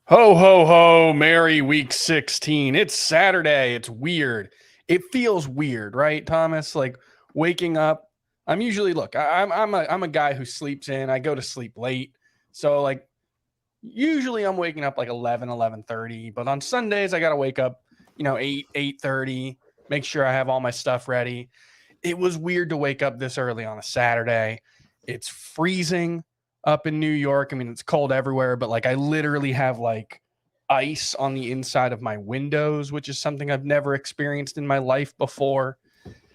Ho, ho, ho. Merry week 16. It's Saturday. It's weird. It feels weird, right, Thomas? Like waking up. I'm usually, look, I'm a guy who sleeps in. I go to sleep late. So, like, usually I'm waking up like 11:30. But on Sundays, I got to wake up, 8:30, make sure I have all my stuff ready. It was weird to wake up this early on a Saturday. It's freezing up in New York. I mean, it's cold everywhere, but like I literally have like ice on the inside of my windows, which is something I've never experienced in my life before.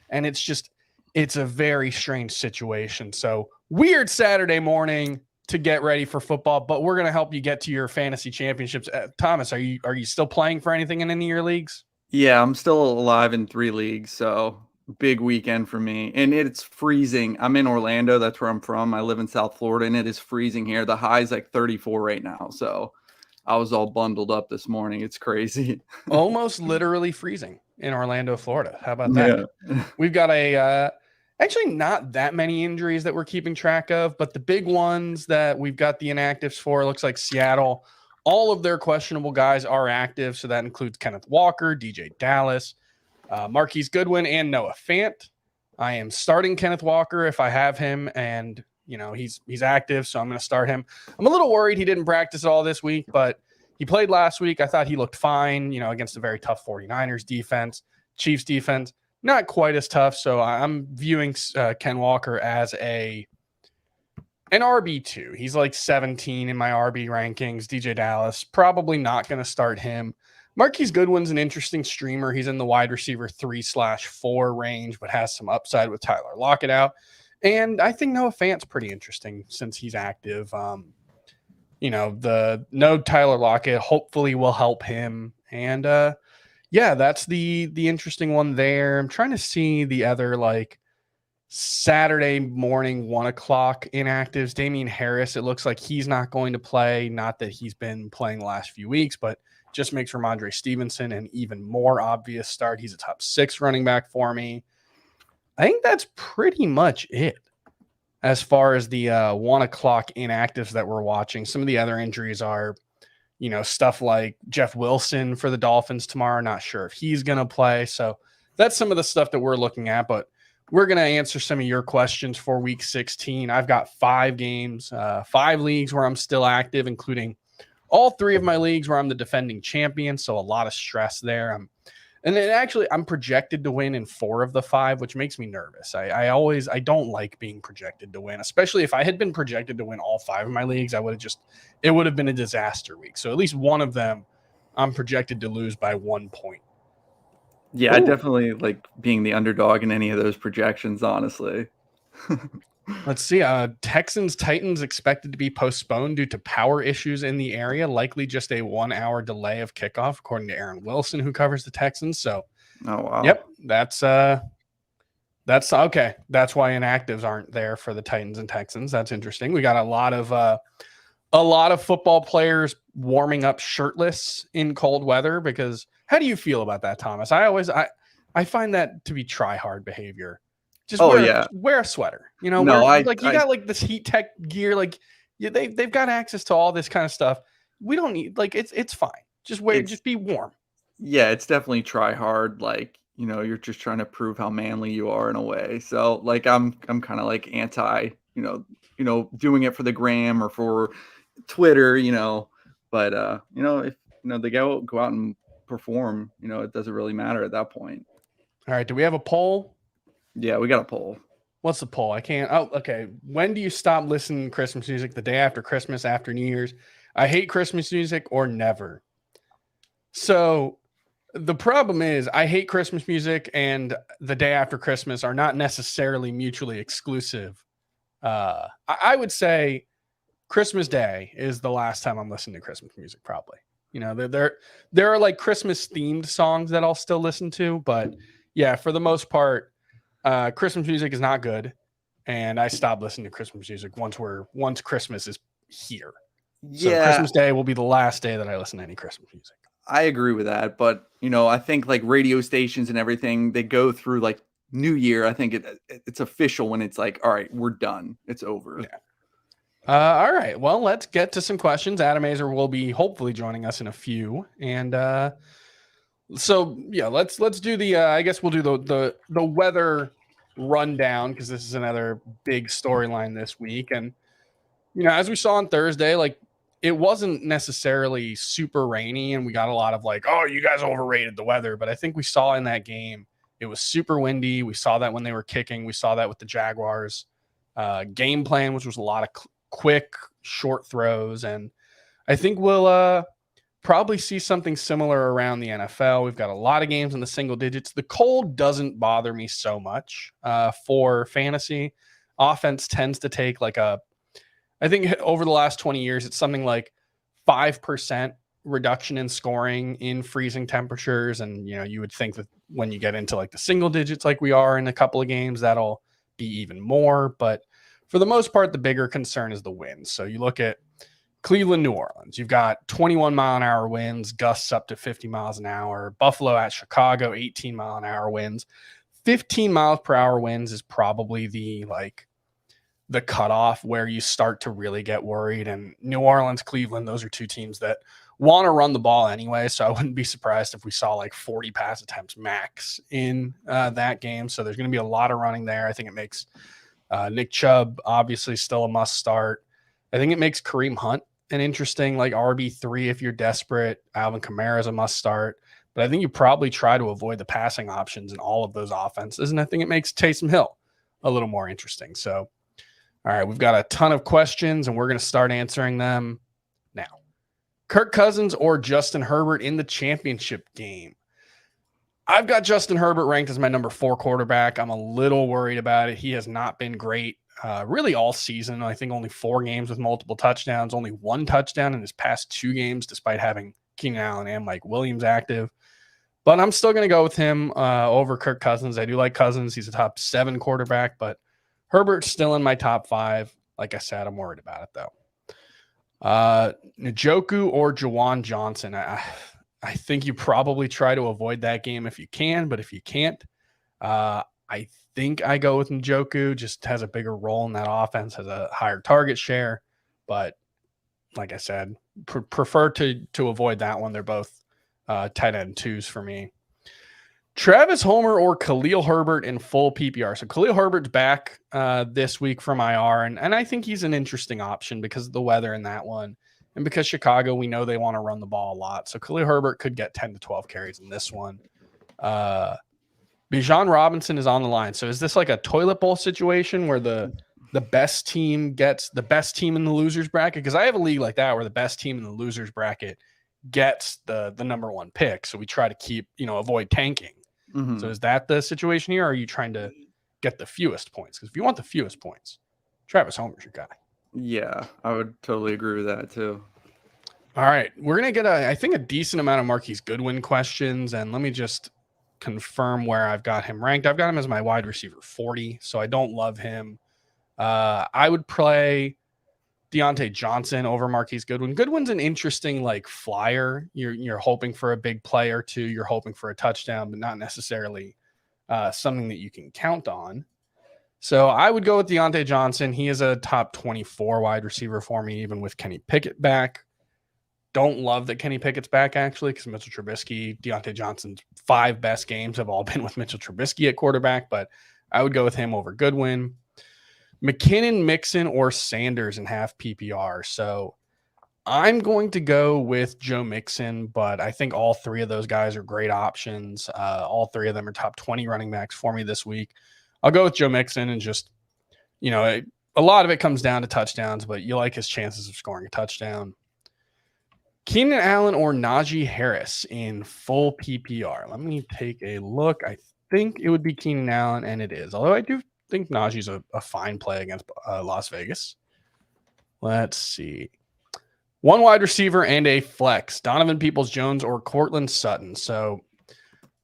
And it's a very strange situation. So, weird Saturday morning to get ready for football, but we're going to help you get to your fantasy championships. Thomas, are you still playing for anything in any of your leagues? Yeah, I'm still alive in 3 leagues, so big weekend for me. And it's freezing. I'm in Orlando, that's where I'm from. I live in South Florida, and it is freezing here. The high's like 34 right now. So I was all bundled up this morning. It's crazy. Almost literally freezing in Orlando, Florida. How about that? Yeah. We've got actually not that many injuries that we're keeping track of, but the big ones that we've got the inactives for looks like Seattle. All of their questionable guys are active, so that includes Kenneth Walker, DeeJay Dallas, Marquise Goodwin, and Noah Fant. I am starting Kenneth Walker if I have him, and he's active, so I'm going to start him. I'm a little worried he didn't practice all this week, but he played last week. I thought he looked fine, against a very tough 49ers defense, Chiefs defense. Not quite as tough, so I'm viewing Ken Walker as an RB2. He's like 17 in my RB rankings. DeeJay Dallas, probably not going to start him. Marquise Goodwin's an interesting streamer. He's in the wide receiver 3/4 range, but has some upside with Tyler Lockett out. And I think Noah Fant's pretty interesting since he's active. The no Tyler Lockett hopefully will help him. And yeah, that's the interesting one there. I'm trying to see the other like Saturday morning 1 o'clock inactives. Damien Harris, it looks like he's not going to play. Not that he's been playing the last few weeks, but just makes Ramondre Stevenson an even more obvious start. He's a top 6 running back for me. I think that's pretty much it as far as the 1 o'clock inactives that we're watching. Some of the other injuries are, stuff like Jeff Wilson for the Dolphins tomorrow. Not sure if he's going to play. So that's some of the stuff that we're looking at, but we're going to answer some of your questions for week 16. I've got 5 games, 5 leagues where I'm still active, including all 3 of my leagues where I'm the defending champion. So a lot of stress there. I'm projected to win in 4 of the 5, which makes me nervous. I don't like being projected to win, especially if I had been projected to win all 5 of my leagues. It would have been a disaster week. So at least one of them, I'm projected to lose by 1 point. Yeah, I definitely like being the underdog in any of those projections, honestly. Let's see. Texans Titans expected to be postponed due to power issues in the area, likely just a 1-hour delay of kickoff, according to Aaron Wilson, who covers the Texans. So, Oh wow. yep, that's okay. That's why inactives aren't there for the Titans and Texans. That's interesting. We got a lot of football players warming up shirtless in cold weather. Because how do you feel about that, Thomas? I find that to be try hard behavior. Just wear a sweater. You got like this heat tech gear. Like they've got access to all this kind of stuff. We don't need it's fine. Just be warm. Yeah, it's definitely try hard. Like, you're just trying to prove how manly you are in a way. So like I'm kind of like anti, doing it for the gram or for Twitter, but if they go out and perform, it doesn't really matter at that point. All right. Do we have a poll? Yeah, we got a poll. What's the poll? I can't. Oh, okay. When do you stop listening to Christmas music? The day after Christmas, after New Year's? I hate Christmas music or never. So the problem is I hate Christmas music and the day after Christmas are not necessarily mutually exclusive. I would say Christmas Day is the last time I'm listening to Christmas music, probably. There are like Christmas themed songs that I'll still listen to, but yeah, for the most part, Christmas music is not good, and I stopped listening to Christmas music once Christmas is here. So Yeah, Christmas Day will be the last day that I listen to any Christmas music. I agree with that, but I think like radio stations and everything, they go through like New Year. I think it's official when it's like, all right, we're done, it's over. Yeah. All right. Well, let's get to some questions. Adam Azer will be hopefully joining us in a few. And so yeah, let's do the I guess we'll do the weather rundown because this is another big storyline this week. And as we saw on Thursday, like it wasn't necessarily super rainy, and we got a lot of like, oh, you guys overrated the weather. But I think we saw in that game it was super windy. We saw that when they were kicking. We saw that with the Jaguars game plan, which was a lot of quick, short throws. And I think we'll probably see something similar around the NFL. We've got a lot of games in the single digits. The cold doesn't bother me so much for fantasy. Offense tends to take I think over the last 20 years, it's something like 5% reduction in scoring in freezing temperatures. And, you would think that when you get into like the single digits, like we are in a couple of games, that'll be even more. But for the most part, the bigger concern is the winds. So you look at Cleveland, New Orleans, you've got 21-mile-an-hour winds, gusts up to 50 miles an hour. Buffalo at Chicago, 18-mile-an-hour winds. 15 miles per hour winds is probably the cutoff where you start to really get worried. And New Orleans, Cleveland, those are two teams that want to run the ball anyway. So I wouldn't be surprised if we saw like 40 pass attempts max in that game. So there's going to be a lot of running there. I think it makes Nick Chubb obviously still a must start. I think it makes Kareem Hunt an interesting like RB3 if you're desperate. Alvin Kamara is a must start. But I think you probably try to avoid the passing options in all of those offenses. And I think it makes Taysom Hill a little more interesting. So all right, we've got a ton of questions, and we're going to start answering them now. Kirk Cousins or Justin Herbert in the championship game? I've got Justin Herbert ranked as my number 4 quarterback. I'm a little worried about it. He has not been great really all season. I think only 4 games with multiple touchdowns, only 1 touchdown in his past 2 games, despite having Keenan Allen and Mike Williams active. But I'm still going to go with him over Kirk Cousins. I do like Cousins. He's a top 7 quarterback, but Herbert's still in my top 5. Like I said, I'm worried about it, though. Njoku or Jawan Johnson. I think you probably try to avoid that game if you can, but if you can't, I think I go with Njoku. Just has a bigger role in that offense, has a higher target share. But like I said, prefer to avoid that one. They're both tight end 2s for me. Travis Homer or Khalil Herbert in full PPR. So Khalil Herbert's back this week from IR, and I think he's an interesting option because of the weather in that one. And because Chicago, we know they want to run the ball a lot. So Khalil Herbert could get 10 to 12 carries in this one. Bijan Robinson is on the line. So is this like a toilet bowl situation where the best team gets the best team in the losers bracket? Because I have a league like that where the best team in the losers bracket gets the number 1 pick. So we try to keep, avoid tanking. Mm-hmm. So is that the situation here? Or are you trying to get the fewest points? Because if you want the fewest points, Travis Homer's your guy. Yeah, I would totally agree with that too. All right. We're going to get I think a decent amount of Marquise Goodwin questions. And let me just confirm where I've got him ranked. I've got him as my wide receiver 40. So I don't love him. I would play Deontay Johnson over Marquise Goodwin. Goodwin's an interesting like flyer. You're hoping for a big play or 2. You're hoping for a touchdown, but not necessarily something that you can count on. So I would go with Deontay Johnson. He is a top 24 wide receiver for me, even with Kenny Pickett back. Don't love that Kenny Pickett's back, actually, because Mitchell Trubisky, Deontay Johnson's 5 best games have all been with Mitchell Trubisky at quarterback, but I would go with him over Goodwin. McKinnon, Mixon, or Sanders in half PPR. So I'm going to go with Joe Mixon, but I think all 3 of those guys are great options. All 3 of them are top 20 running backs for me this week. I'll go with Joe Mixon and just, a lot of it comes down to touchdowns, but you like his chances of scoring a touchdown. Keenan Allen or Najee Harris in full PPR. Let me take a look. I think it would be Keenan Allen, and it is. Although I do think Najee's a fine play against Las Vegas. Let's see. 1 wide receiver and a flex. Donovan Peoples-Jones or Courtland Sutton. So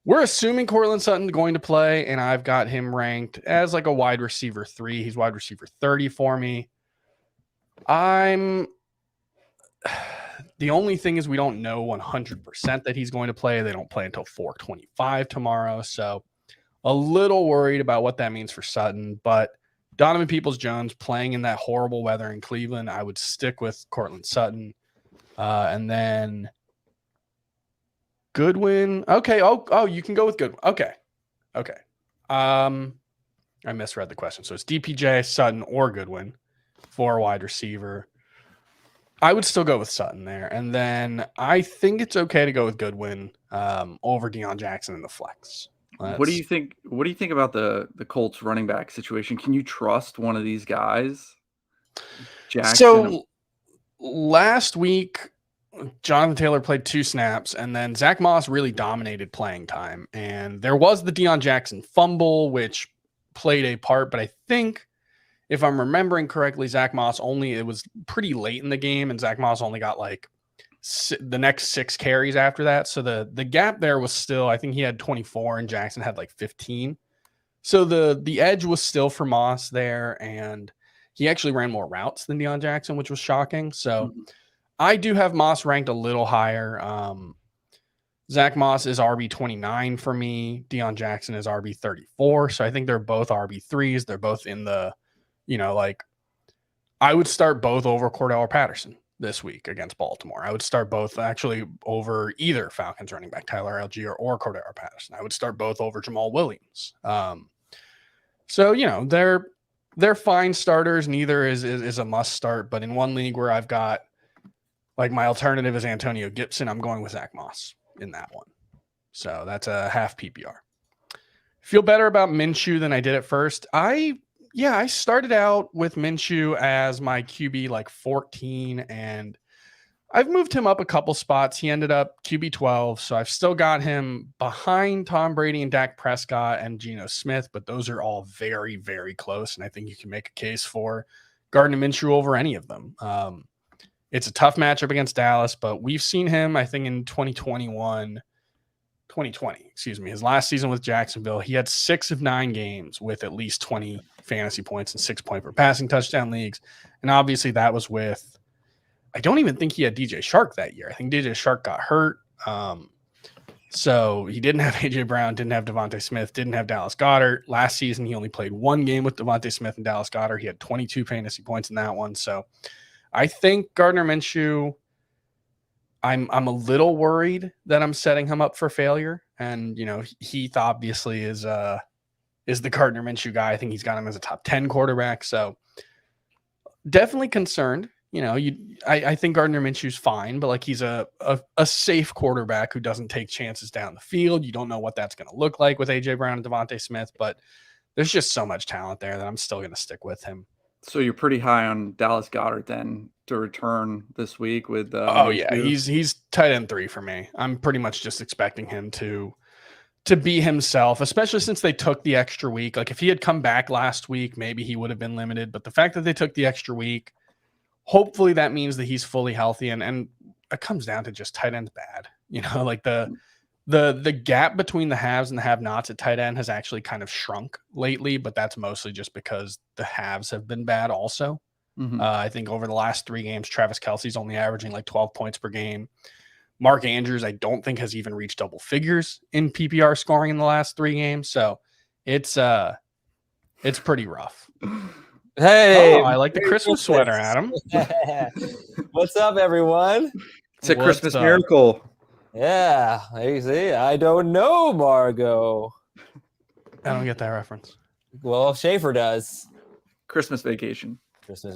we're assuming Courtland Sutton's going to play, and I've got him ranked as like a wide receiver 3. He's wide receiver 30 for me. The only thing is we don't know 100% that he's going to play. They don't play until 4:25 tomorrow. So a little worried about what that means for Sutton, but Donovan Peoples-Jones playing in that horrible weather in Cleveland, I would stick with Cortland Sutton. And then Goodwin. Okay. Oh, you can go with Goodwin. Okay. I misread the question. So it's DPJ, Sutton, or Goodwin for wide receiver. I would still go with Sutton there. And then I think it's okay to go with Goodwin over Deion Jackson in the flex. What do you think? What do you think about the Colts running back situation? Can you trust one of these guys? Jackson. So last week, Jonathan Taylor played 2 snaps, and then Zach Moss really dominated playing time. And there was the Deion Jackson fumble, which played a part, but I think if I'm remembering correctly, Zach Moss it was pretty late in the game, and Zach Moss only got like the next 6 carries after that. So the gap there was still, I think he had 24 and Jackson had like 15. So the edge was still for Moss there, and he actually ran more routes than Deion Jackson, which was shocking. So I do have Moss ranked a little higher. Zach Moss is RB29 for me. Deion Jackson is RB34. So I think they're both RB3s. They're both in the, like I would start both over Cordell or Patterson this week against Baltimore. I would start both actually over either Falcons running back, Tyler Algier or Cordell or Patterson. I would start both over Jamal Williams. So, they're fine starters. Neither is a must start, but in one league where I've got like my alternative is Antonio Gibson, I'm going with Zach Moss in that one. So that's a half PPR. Feel better about Minshew than I did at first. I started out with Minshew as my QB like 14, and I've moved him up a couple spots. He ended up QB 12, so I've still got him behind Tom Brady and Dak Prescott and Geno Smith, but those are all very, very close, and I think you can make a case for Gardner Minshew over any of them. It's a tough matchup against Dallas, but we've seen him, I think, in 2020, his last season with Jacksonville. He had 6 of 9 games with at least 20 fantasy points and 6 point per passing touchdown leagues. And obviously that was with, I don't even think he had DJ Shark that year. I think DJ Shark got hurt. So he didn't have AJ Brown, didn't have Devontae Smith, didn't have Dallas Goedert. Last season, he only played 1 game with Devontae Smith and Dallas Goedert. He had 22 fantasy points in that one. So I think Gardner Minshew, I'm a little worried that I'm setting him up for failure. And, Heath obviously is the Gardner Minshew guy. I think he's got him as a top 10 quarterback. So definitely concerned. I think Gardner Minshew's fine, but like he's a safe quarterback who doesn't take chances down the field. You don't know what that's going to look like with AJ Brown and Devontae Smith, but there's just so much talent there that I'm still going to stick with him. So you're pretty high on Dallas Goedert then to return this week with he's tight end 3 for me. I'm pretty much just expecting him to be himself, especially since they took the extra week. Like if he had come back last week, maybe he would have been limited, but the fact that they took the extra week, hopefully that means that he's fully healthy, and it comes down to just tight end's bad. Like the gap between the haves and the have-nots at tight end has actually kind of shrunk lately, but that's mostly just because the haves have been bad also. I think over the last 3 games, Travis Kelce's only averaging like 12 points per game. Mark Andrews, I don't think has even reached double figures in PPR scoring in the last 3 games. So it's pretty rough. Hey, I like the Christmas sweater, Adam. What's up, everyone? It's a Christmas miracle. Yeah, you see, I don't know, Margot. I don't get that reference. Well, Schaefer does. Christmas Vacation.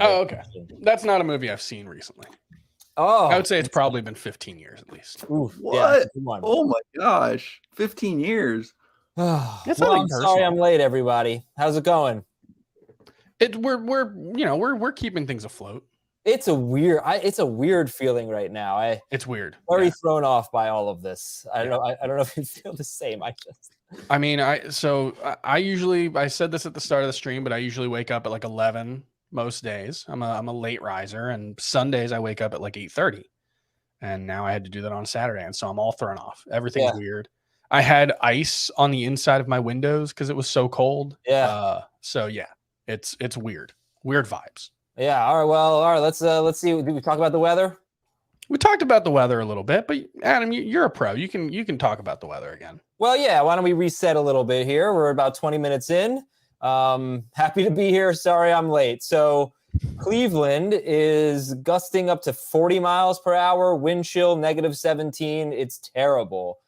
Okay. That's not a movie I've seen recently. Oh, I would say it's probably been 15 years at least. Oof, what? Yeah, oh my gosh, 15 years. I'm sorry I'm late, everybody. How's it going? We're keeping things afloat. It's a weird feeling right now. It's weird. Very thrown off by all of this. I don't know. I don't know if you feel the same. I said this at the start of the stream, but I usually wake up at like 11 most days. I'm a late riser, and Sundays I wake up at like 8:30. And now I had to do that on Saturday, and so I'm all thrown off. Everything's weird. I had ice on the inside of my windows because it was so cold. It's weird. Weird vibes. Yeah. All right. Let's see. Did we talk about the weather? We talked about the weather a little bit, but Adam, you're a pro. You can talk about the weather again. Well, yeah. Why don't we reset a little bit here? We're about 20 minutes in. Happy to be here. Sorry I'm late. So Cleveland is gusting up to 40 miles per hour, wind chill, -17. It's terrible.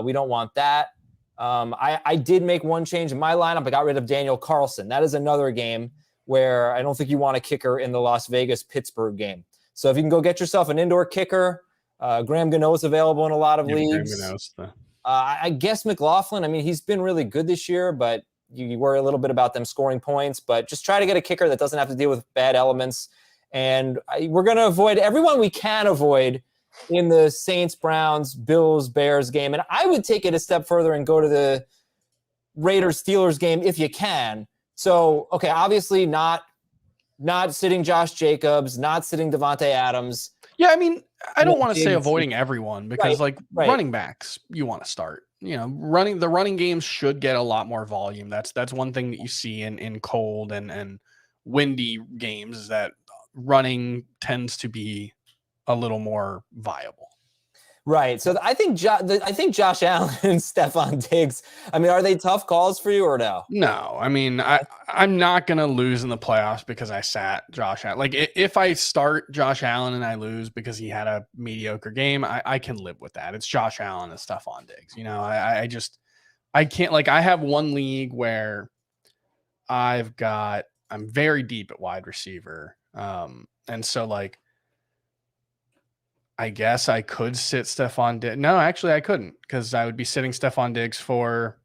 We don't want that. I did make one change in my lineup. I got rid of Daniel Carlson. That is another game where I don't think you want a kicker in the Las Vegas-Pittsburgh game. So if you can go get yourself an indoor kicker, Graham Gano is available in a lot of leagues. I guess McLaughlin, I mean, he's been really good this year, but you worry a little bit about them scoring points. But just try to get a kicker that doesn't have to deal with bad elements. And we're going to avoid everyone we can avoid in the Saints, Browns, Bills, Bears game. And I would take it a step further and go to the Raiders, Steelers game if you can. So, okay, obviously not sitting Josh Jacobs, not sitting Devontae Adams. Yeah, I mean, I don't want to say avoiding everyone because running backs you want to start. You know, the running games should get a lot more volume. That's one thing that you see in cold and windy games is that running tends to be a little more viable. Right. So I think Josh Allen and Stephon Diggs, I mean, are they tough calls for you or no? No. I mean, I'm not going to lose in the playoffs because I sat Josh Allen. Like, if I start Josh Allen and I lose because he had a mediocre game, I can live with that. It's Josh Allen and Stephon Diggs. You know, I can't, like, I have one league where I'm very deep at wide receiver. And so, like, I guess I could sit Stephon Diggs. No, actually I couldn't because I would be sitting Stephon Diggs for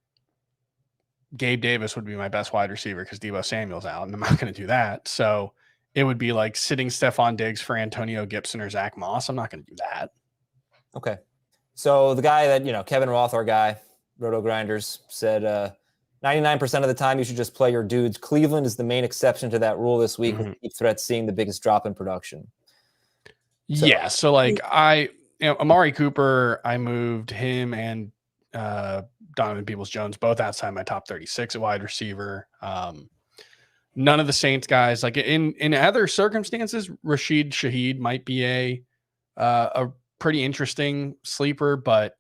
Gabe Davis would be my best wide receiver because Deebo Samuel's out, and I'm not going to do that. So it would be like sitting Stephon Diggs for Antonio Gibson or Zach Moss. I'm not going to do that. Okay. So the guy that, Kevin Roth, our guy, Roto Grinders, said 99% of the time you should just play your dudes. Cleveland is the main exception to that rule this week with deep threats seeing the biggest drop in production. So like Amari Cooper, I moved him and Donovan Peoples-Jones both outside my top 36 at wide receiver. None of the Saints guys, like in other circumstances, Rashid Shaheed might be a pretty interesting sleeper, but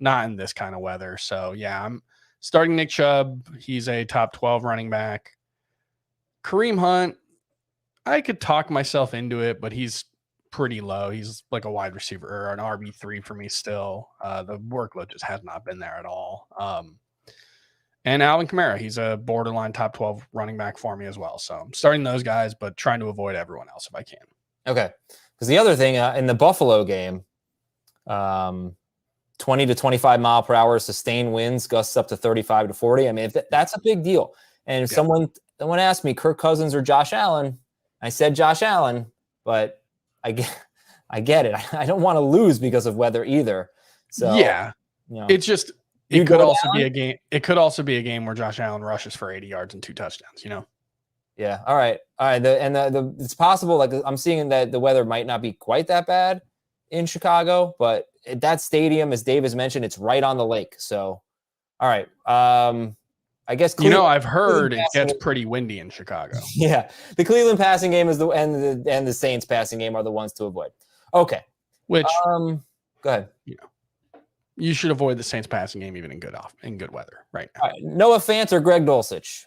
not in this kind of weather. So yeah, I'm starting Nick Chubb. He's a top 12 running back. Kareem Hunt, I could talk myself into it, but he's pretty low. He's like a wide receiver or an RB3 for me still. The workload just has not been there at all. And Alvin Kamara, he's a borderline top 12 running back for me as well. So I'm starting those guys, but trying to avoid everyone else if I can. Okay. Because the other thing in the Buffalo game, 20 to 25 mile per hour sustained winds, gusts up to 35 to 40. I mean, that's a big deal. And if someone asked me Kirk Cousins or Josh Allen, I said Josh Allen, but I get it. I don't want to lose because of weather either. So it's just it could also be a game. It could also be a game where Josh Allen rushes for 80 yards and 2 touchdowns. Yeah. All right. It's possible. Like I'm seeing that the weather might not be quite that bad in Chicago, but that stadium, as Dave has mentioned, it's right on the lake. So, all right. I guess I've heard it gets pretty windy in Chicago. Yeah, the Cleveland passing game is and the Saints passing game are the ones to avoid. Okay, which go ahead. You should avoid the Saints passing game even in good weather right now. Noah Fant or Greg Dulcich?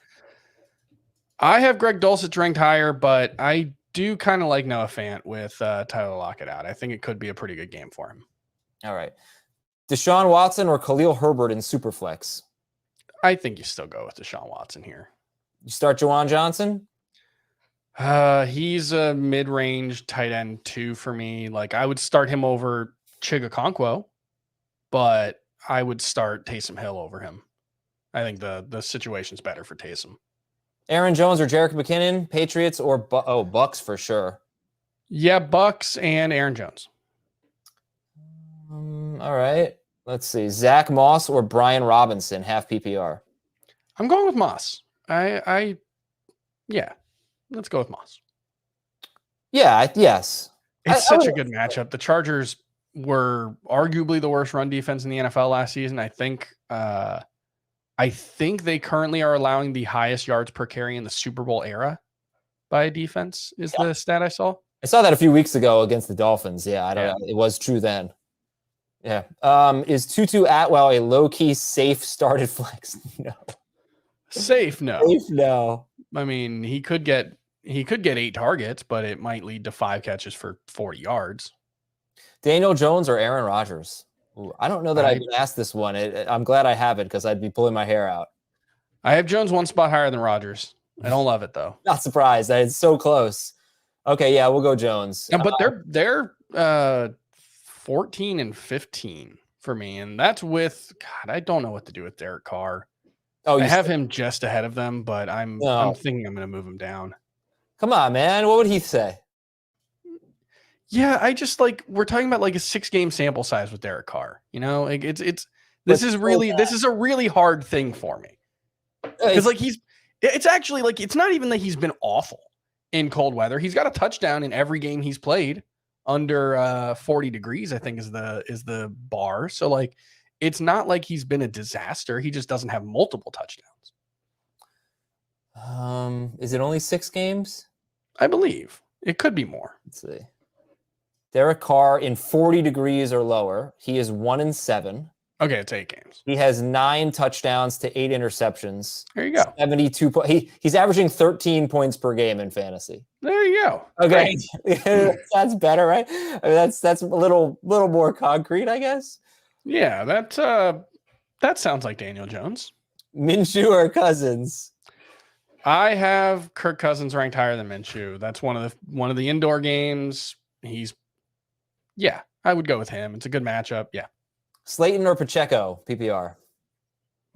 I have Greg Dulcich ranked higher, but I do kind of like Noah Fant with Tyler Lockett out. I think it could be a pretty good game for him. All right, Deshaun Watson or Khalil Herbert in Superflex? I think you still go with Deshaun Watson here. You start Juwan Johnson? He's a mid-range tight end 2 for me. Like I would start him over Chigakonkwo, but I would start Taysom Hill over him. I think the situation's better for Taysom. Aaron Jones or Jerick McKinnon, Patriots or Bucks for sure. Yeah, Bucks and Aaron Jones. All right. Let's see. Zach Moss or Brian Robinson, half PPR. I'm going with Moss. Let's go with Moss. Yeah, yes. It's such a good matchup. The Chargers were arguably the worst run defense in the NFL last season. I think they currently are allowing the highest yards per carry in the Super Bowl era by a defense is the stat I saw. I saw that a few weeks ago against the Dolphins. Yeah, I don't know. It was true then. Yeah. Is Tutu Atwell a low-key safe started flex? No. Safe no. Safe no. I mean, he could get 8 targets, but it might lead to 5 catches for 40 yards. Daniel Jones or Aaron Rodgers? Ooh, I don't know that I've been asked this one. I'm glad I have it because I'd be pulling my hair out. I have Jones one spot higher than Rodgers. I don't love it though. Not surprised. It's so close. Okay, yeah, we'll go Jones. Yeah, but they're 14 and 15 for me, and that's with God. I don't know what to do with Derek Carr. I have him just ahead of them, but I'm thinking I'm going to move him down. Come on, man. What would he say? Yeah, I just we're talking about like a 6-game sample size with Derek Carr. You know, like this is a really hard thing for me because it's actually it's not even that he's been awful in cold weather. He's got a touchdown in every game he's played under 40 degrees, I think is the bar. So it's not like he's been a disaster. He just doesn't have multiple touchdowns. Is it only 6 games? I believe it could be more. Let's see. Derek Carr in 40 degrees or lower. He is 1-7. Okay, it's 8 games. He has 9 touchdowns to 8 interceptions. There you go. 72 points. He's averaging 13 points per game in fantasy. There you go. Okay, that's better, right? I mean, that's a little more concrete, I guess. Yeah, that sounds like Daniel Jones. Minshew or Cousins? I have Kirk Cousins ranked higher than Minshew. That's one of the indoor games. I would go with him. It's a good matchup. Yeah. Slayton or Pacheco, PPR?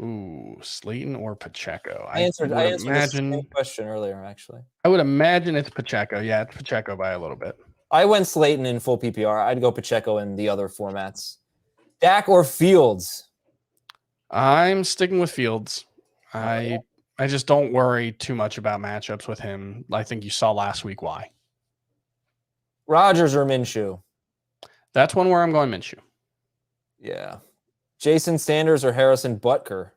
Ooh, Slayton or Pacheco. I answered the same question earlier, actually. I would imagine it's Pacheco. Yeah, it's Pacheco by a little bit. I went Slayton in full PPR. I'd go Pacheco in the other formats. Dak or Fields? I'm sticking with Fields. I just don't worry too much about matchups with him. I think you saw last week why. Rodgers or Minshew? That's one where I'm going Minshew. Yeah. Jason Sanders or Harrison Butker?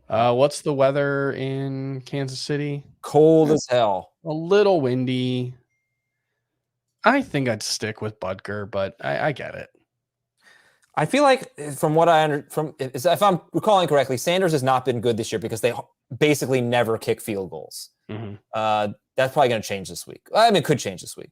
What's the weather in Kansas City? Cold as hell. A little windy. I think I'd stick with Butker, but I get it. I feel like from what if I'm recalling correctly, Sanders has not been good this year because they basically never kick field goals. Mm-hmm. That's probably going to change this week. I mean, it could change this week,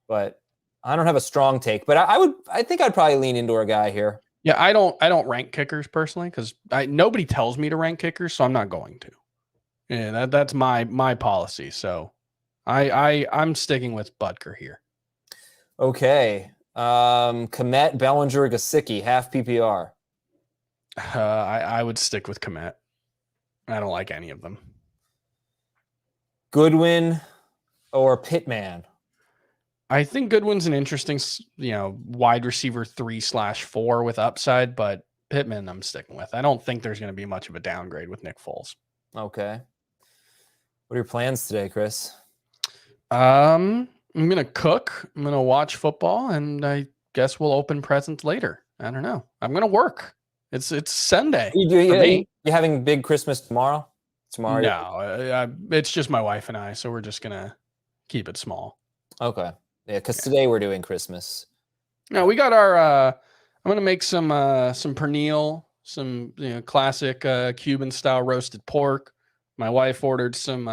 but I don't have a strong take, but I think I'd probably lean into a guy here. Yeah. I don't rank kickers personally because nobody tells me to rank kickers, so I'm not going to. Yeah. That's my policy. So I'm sticking with Butker here. Okay. Komet, Bellinger, Gesicki, half PPR. I would stick with Komet. I don't like any of them. Goodwin or Pittman? I think Goodwin's an interesting, wide receiver 3/4 with upside, but Pittman I'm sticking with. I don't think there's going to be much of a downgrade with Nick Foles. Okay. What are your plans today, Chris? I'm going to cook. I'm going to watch football, and I guess we'll open presents later. I don't know. I'm going to work. It's Sunday. You having big Christmas tomorrow? No, it's just my wife and I, so we're just going to keep it small. Okay. Yeah, because today we're doing Christmas. No, we got our I'm going to make some pernil, some classic Cuban style roasted pork. My wife ordered some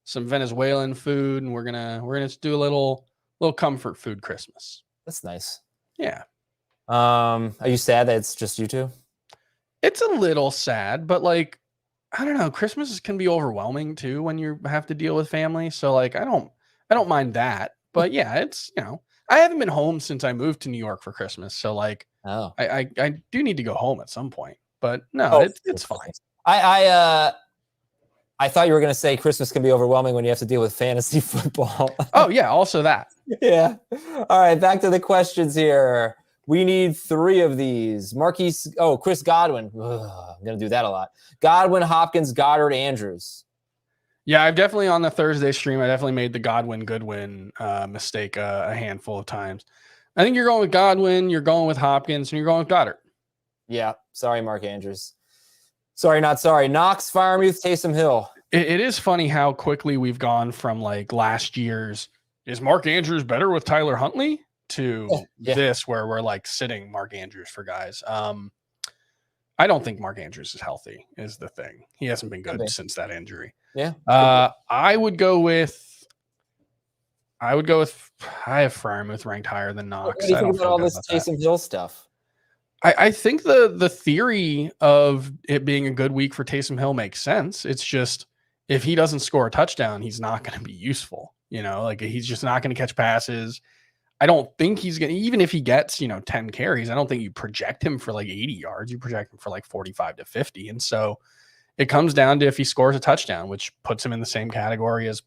Venezuelan food, and we're gonna do a little comfort food Christmas. That's nice. Yeah. Are you sad that it's just you two? It's a little sad, but I don't know. Christmas can be overwhelming too when you have to deal with family. So I don't mind that. But yeah, it's I haven't been home since I moved to New York for Christmas. So I do need to go home at some point. But no, it's fine. I thought you were going to say Christmas can be overwhelming when you have to deal with fantasy football. Oh, yeah. Also that. Yeah. All right. Back to the questions here. We need 3 of these. Marquise. Oh, Chris Godwin. Ugh, I'm going to do that a lot. Godwin, Hopkins, Goddard, Andrews. Yeah, I've definitely on the Thursday stream, I definitely made the Goodwin mistake a handful of times. I think you're going with Godwin, you're going with Hopkins, and you're going with Goddard. Yeah. Sorry, Mark Andrews. Sorry, not sorry. Knox, Firemuth, Taysom Hill. It is funny how quickly we've gone from last year's is Mark Andrews better with Tyler Huntley to this where we're sitting Mark Andrews for guys. I don't think Mark Andrews is healthy is the thing. He hasn't been good Okay. since that injury. Yeah. I would go with I have Freiermuth ranked higher than Knox. What do you I don't think about feel all good this about that. Taysom Hill stuff? I think the theory of it being a good week for Taysom Hill makes sense. It's just if he doesn't score a touchdown, he's not going to be useful. Like he's just not going to catch passes. I don't think he's going to, even if he gets, 10 carries, I don't think you project him for like 80 yards. You project him for like 45 to 50. And so it comes down to if he scores a touchdown, which puts him in the same category as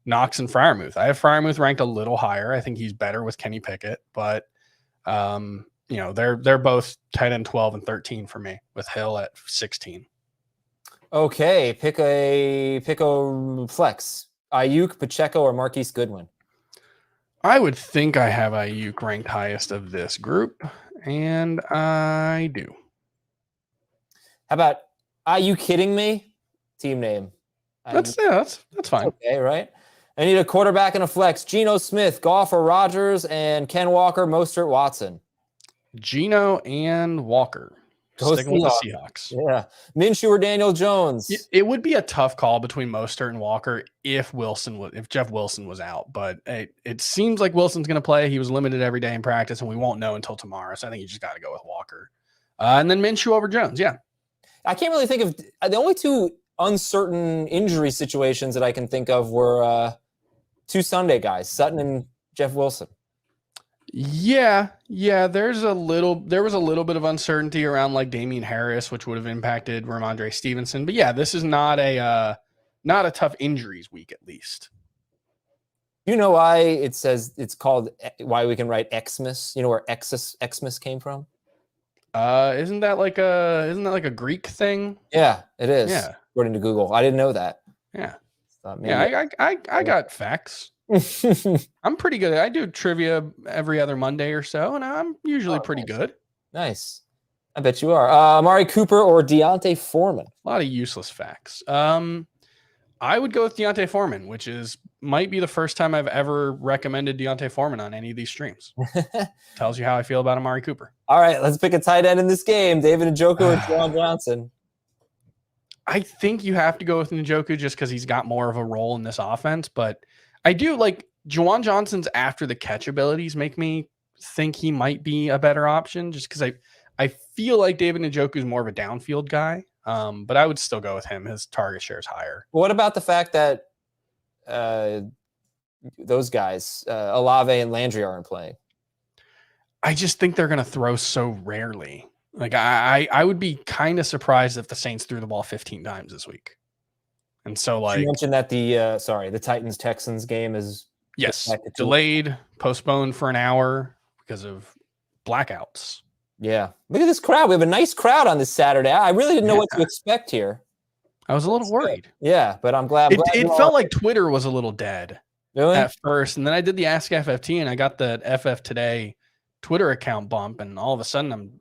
Knox and Freiermuth. I have Freiermuth ranked a little higher. I think he's better with Kenny Pickett, but they're both 10 and 12 and 13 for me, with Hill at 16. Okay, pick a flex. Ayuk, Pacheco, or Marquise Goodwin. I would think I have Ayuk ranked highest of this group, and I do. How about, are you kidding me? Team name. That's fine. Okay, right? I need a quarterback and a flex. Geno Smith, Goff or Rodgers, and Ken Walker, Mostert, Watson. Geno and Walker. Go Sticking with the Seahawks. Yeah. Minshew or Daniel Jones. It would be a tough call between Mostert and Walker if Jeff Wilson was out, but it seems like Wilson's going to play. He was limited every day in practice, and we won't know until tomorrow. So I think you just got to go with Walker. And then Minshew over Jones. Yeah. I can't really think of the only two uncertain injury situations that I can think of were two Sunday guys, Sutton and Jeff Wilson. Yeah. There was a little bit of uncertainty around like Damien Harris, which would have impacted Ramondre Stevenson. But yeah, this is not a tough injuries week, at least. You know why it says it's called, why we can write Xmas? You know where Xmas came from? Isn't that like a Greek thing? Yeah, it is. Yeah. According to Google. I didn't know that. Yeah. Yeah, I got facts. I'm pretty good. I do trivia every other Monday or so, and I'm usually pretty good. Nice. I bet you are. Amari Cooper or Deontay Foreman? A lot of useless facts. I would go with Deontay Foreman, which might be the first time I've ever recommended Deontay Foreman on any of these streams. Tells you how I feel about Amari Cooper. All right, let's pick a tight end in this game. David Njoku or Juwan Johnson? I think you have to go with Njoku just because he's got more of a role in this offense, but I do like Juwan Johnson's after the catch abilities make me think he might be a better option just because I feel like David Njoku is more of a downfield guy, but I would still go with him. His target share is higher. What about the fact that those guys, Olave and Landry, aren't playing? I just think they're going to throw so rarely. Like I would be kind of surprised if the Saints threw the ball 15 times this week. And so like you mentioned that the Titans-Texans game is delayed, postponed for an hour because of blackouts. Yeah. Look at this crowd. We have a nice crowd on this Saturday. I really didn't know what to expect here. I was a little worried. Yeah, but I'm glad. It felt like Twitter was a little dead at first. And then I did the Ask FFT and I got the FF Today Twitter account bump. And all of a sudden I'm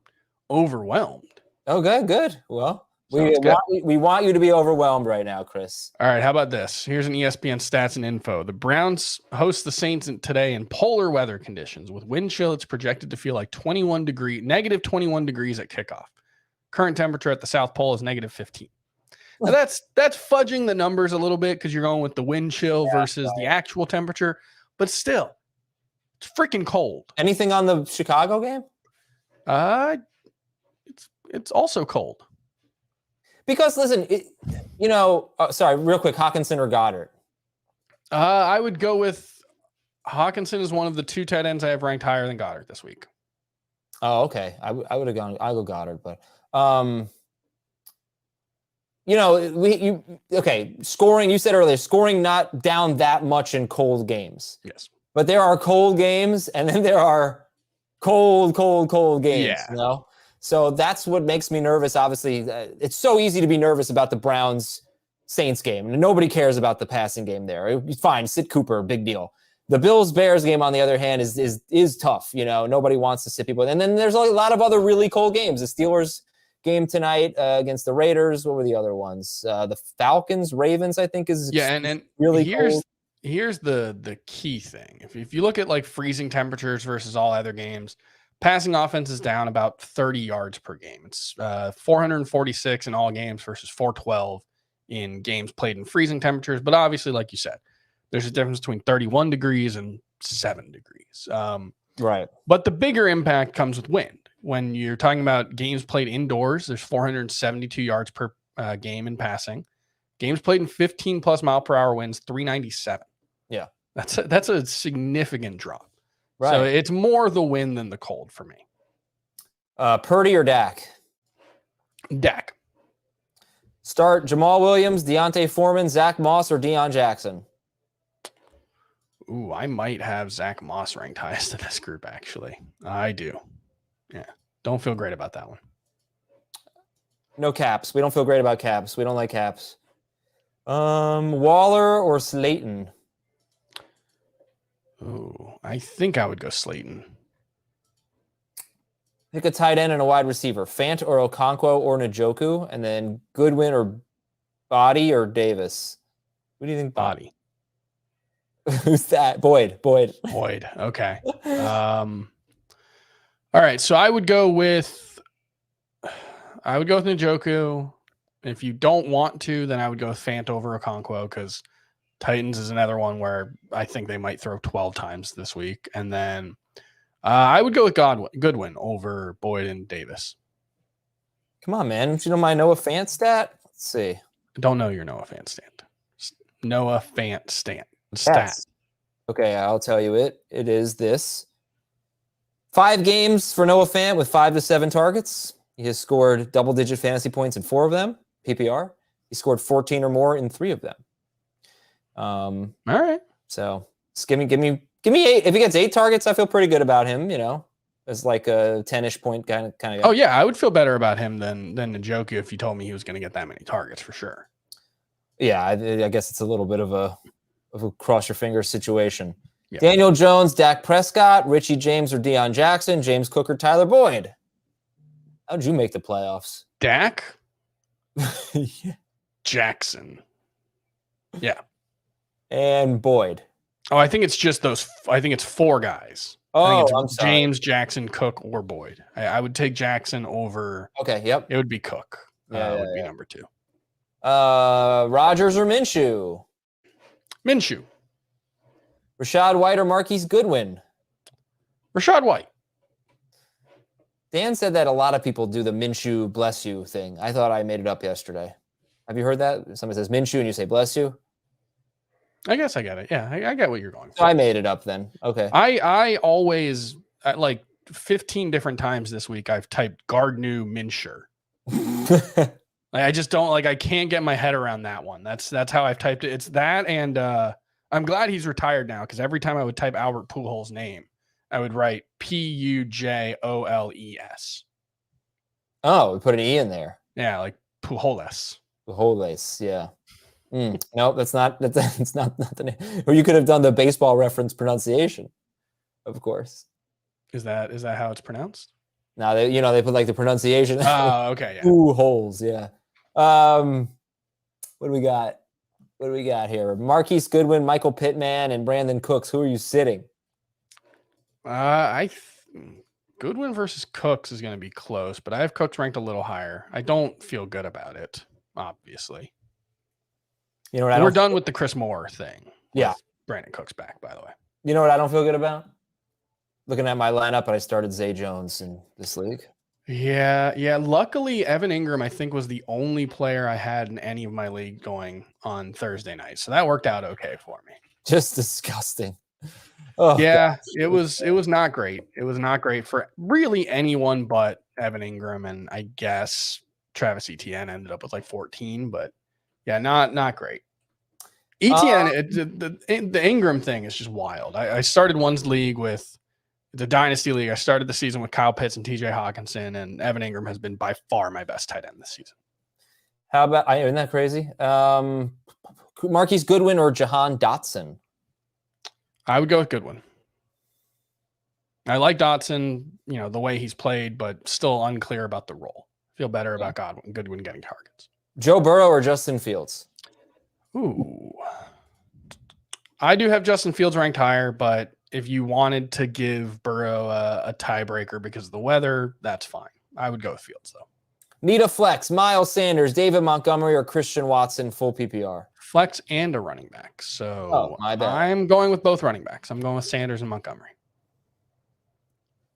overwhelmed. Oh, good. Well, we want you to be overwhelmed right now, Chris. All right, how about this? Here's an ESPN stats and info. The Browns host the Saints today in polar weather conditions. With wind chill, it's projected to feel like negative 21 degrees at kickoff. Current temperature at the South Pole is negative 15. Now that's fudging the numbers a little bit because you're going with the wind chill versus the actual temperature, but still, it's freaking cold. Anything on the Chicago game? It's also cold. Because listen, sorry, real quick, Hawkinson or Goddard? I would go with Hawkinson is one of the two tight ends I have ranked higher than Goddard this week. Oh, okay. I would have gone. I'll go Goddard, but scoring. You said earlier, scoring not down that much in cold games. Yes, but there are cold games, and then there are cold games. Yeah. You know? So that's what makes me nervous. Obviously, it's so easy to be nervous about the Browns Saints game. And nobody cares about the passing game there. Fine, sit Cooper, big deal. The Bills Bears game, on the other hand, is tough. Nobody wants to sit people. And then there's a lot of other really cold games. The Steelers game tonight against the Raiders. What were the other ones? The Falcons, Ravens, I think is and really cold. Here's the key thing. If you look at like freezing temperatures versus all other games, Passing offense is down about 30 yards per game. It's 446 in all games versus 412 in games played in freezing temperatures. But obviously, like you said, there's a difference between 31 degrees and 7 degrees. Right. But the bigger impact comes with wind. When you're talking about games played indoors, there's 472 yards per game in passing. Games played in 15 plus mile per hour winds, 397. Yeah. That's a significant drop. Right. So it's more the wind than the cold for me. Purdy or Dak? Dak. Start Jamal Williams, Deontay Foreman, Zach Moss, or Deion Jackson? Ooh, I might have Zach Moss ranked highest in this group, actually. I do. Yeah. Don't feel great about that one. No caps. We don't feel great about caps. We don't like caps. Waller or Slayton? Ooh, I think I would go Slayton. Pick a tight end and a wide receiver. Fant or Okonkwo or Njoku, and then Goodwin or Body or Davis. What do you think? Body. Who's that? Boyd. Okay. All right. So I would go with Njoku. If you don't want to, then I would go with Fant over Okonkwo, because Titans is another one where I think they might throw 12 times this week. And then I would go with Goodwin over Boyd and Davis. Come on, man. You don't mind Noah Fant stat? Let's see. I don't know your Noah Fant stat. Noah Fant stat. Yes. Okay, I'll tell you it. It is this. 5 games for Noah Fant with 5 to 7 targets. He has scored double-digit fantasy points in 4 of them, PPR. He scored 14 or more in 3 of them. All right. So just give me 8. If he gets 8 targets, I feel pretty good about him, as like a 10-ish point kind of guy. Oh yeah, I would feel better about him than Njoku if you told me he was going to get that many targets for sure. Yeah, I guess it's a little bit of a cross your fingers situation. Yeah. Daniel Jones, Dak Prescott, Richie James or Deion Jackson, James Cook or Tyler Boyd. How'd you make the playoffs? Dak? Yeah. Jackson. Yeah. And Boyd. Oh, I think it's just those. I think it's 4 guys. Oh, I'm sorry. James, Jackson, Cook, or Boyd. I would take Jackson over. Okay, yep. It would be Cook. Would be number 2. Rodgers or Minshew? Minshew. Rashad White or Marquise Goodwin? Rashad White. Dan said that a lot of people do the Minshew bless you thing. I thought I made it up yesterday. Have you heard that? Somebody says Minshew and you say bless you? I guess I get it. Yeah, I get what you're going for. So I made it up then. Okay. I always, at like 15 different times this week, I've typed Gardner Minshew. I just don't I can't get my head around that one. That's how I've typed it. It's that, and I'm glad he's retired now, because every time I would type Albert Pujols' name, I would write Pujoles. Oh, we put an E in there. Yeah, like Pujoles. Pujoles, yeah. No, that's not the name. Or you could have done the baseball reference pronunciation, of course. Is that how it's pronounced? No, they put like the pronunciation. Oh, okay, yeah. Pujols, yeah. What do we got? What do we got here? Marquise Goodwin, Michael Pittman, and Brandon Cooks. Who are you sitting? Goodwin versus Cooks is going to be close, but I have Cooks ranked a little higher. I don't feel good about it, obviously. You know what? We're done with the Chris Moore thing. Yeah. Brandon Cooks back, by the way. You know what I don't feel good about? Looking at my lineup, I started Zay Jones in this league. Yeah. Luckily, Evan Ingram, I think, was the only player I had in any of my league going on Thursday night. So that worked out okay for me. Just disgusting. Oh, yeah, gosh. it was not great. It was not great for really anyone but Evan Ingram, and I guess Travis Etienne ended up with like 14, but yeah, not great. Etienne, the Ingram thing is just wild. I started one's league with the Dynasty League. I started the season with Kyle Pitts and TJ Hawkinson, and Evan Ingram has been by far my best tight end this season. How about, isn't that crazy? Marquise Goodwin or Jahan Dotson? I would go with Goodwin. I like Dotson, the way he's played, but still unclear about the role. Feel better about Goodwin getting targets. Joe Burrow or Justin Fields? Ooh. I do have Justin Fields ranked higher, but if you wanted to give Burrow a tiebreaker because of the weather, that's fine. I would go with Fields, though. Need a flex. Miles Sanders, David Montgomery, or Christian Watson, full PPR? Flex and a running back. So my bad. I'm going with both running backs. I'm going with Sanders and Montgomery.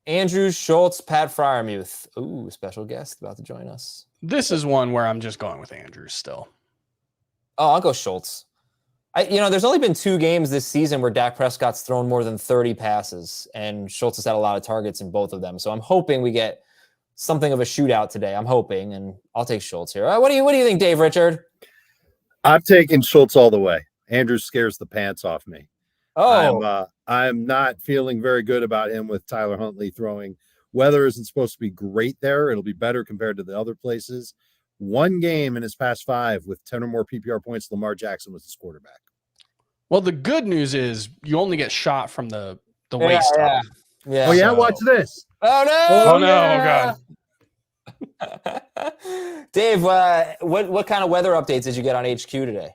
Andrew Schultz, Pat Fryermuth. Ooh, special guest about to join us. This is one where I'm just going with Andrews still. Oh, I'll go Schultz. There's only been 2 games this season where Dak Prescott's thrown more than 30 passes, and Schultz has had a lot of targets in both of them. So I'm hoping we get something of a shootout today. I'm hoping, and I'll take Schultz here. What do you think, Dave Richard? I'm taking Schultz all the way. Andrews scares the pants off me. Oh, I'm not feeling very good about him with Tyler Huntley throwing. Weather isn't supposed to be great there. It'll be better compared to the other places. 1 game in his past 5 with 10 or more PPR points, Lamar Jackson was his quarterback. Well, the good news is you only get shot from the waist up. Yeah. Oh, yeah? So- Watch this. Oh, no. Oh, no. Oh, God. Dave, what kind of weather updates did you get on HQ today?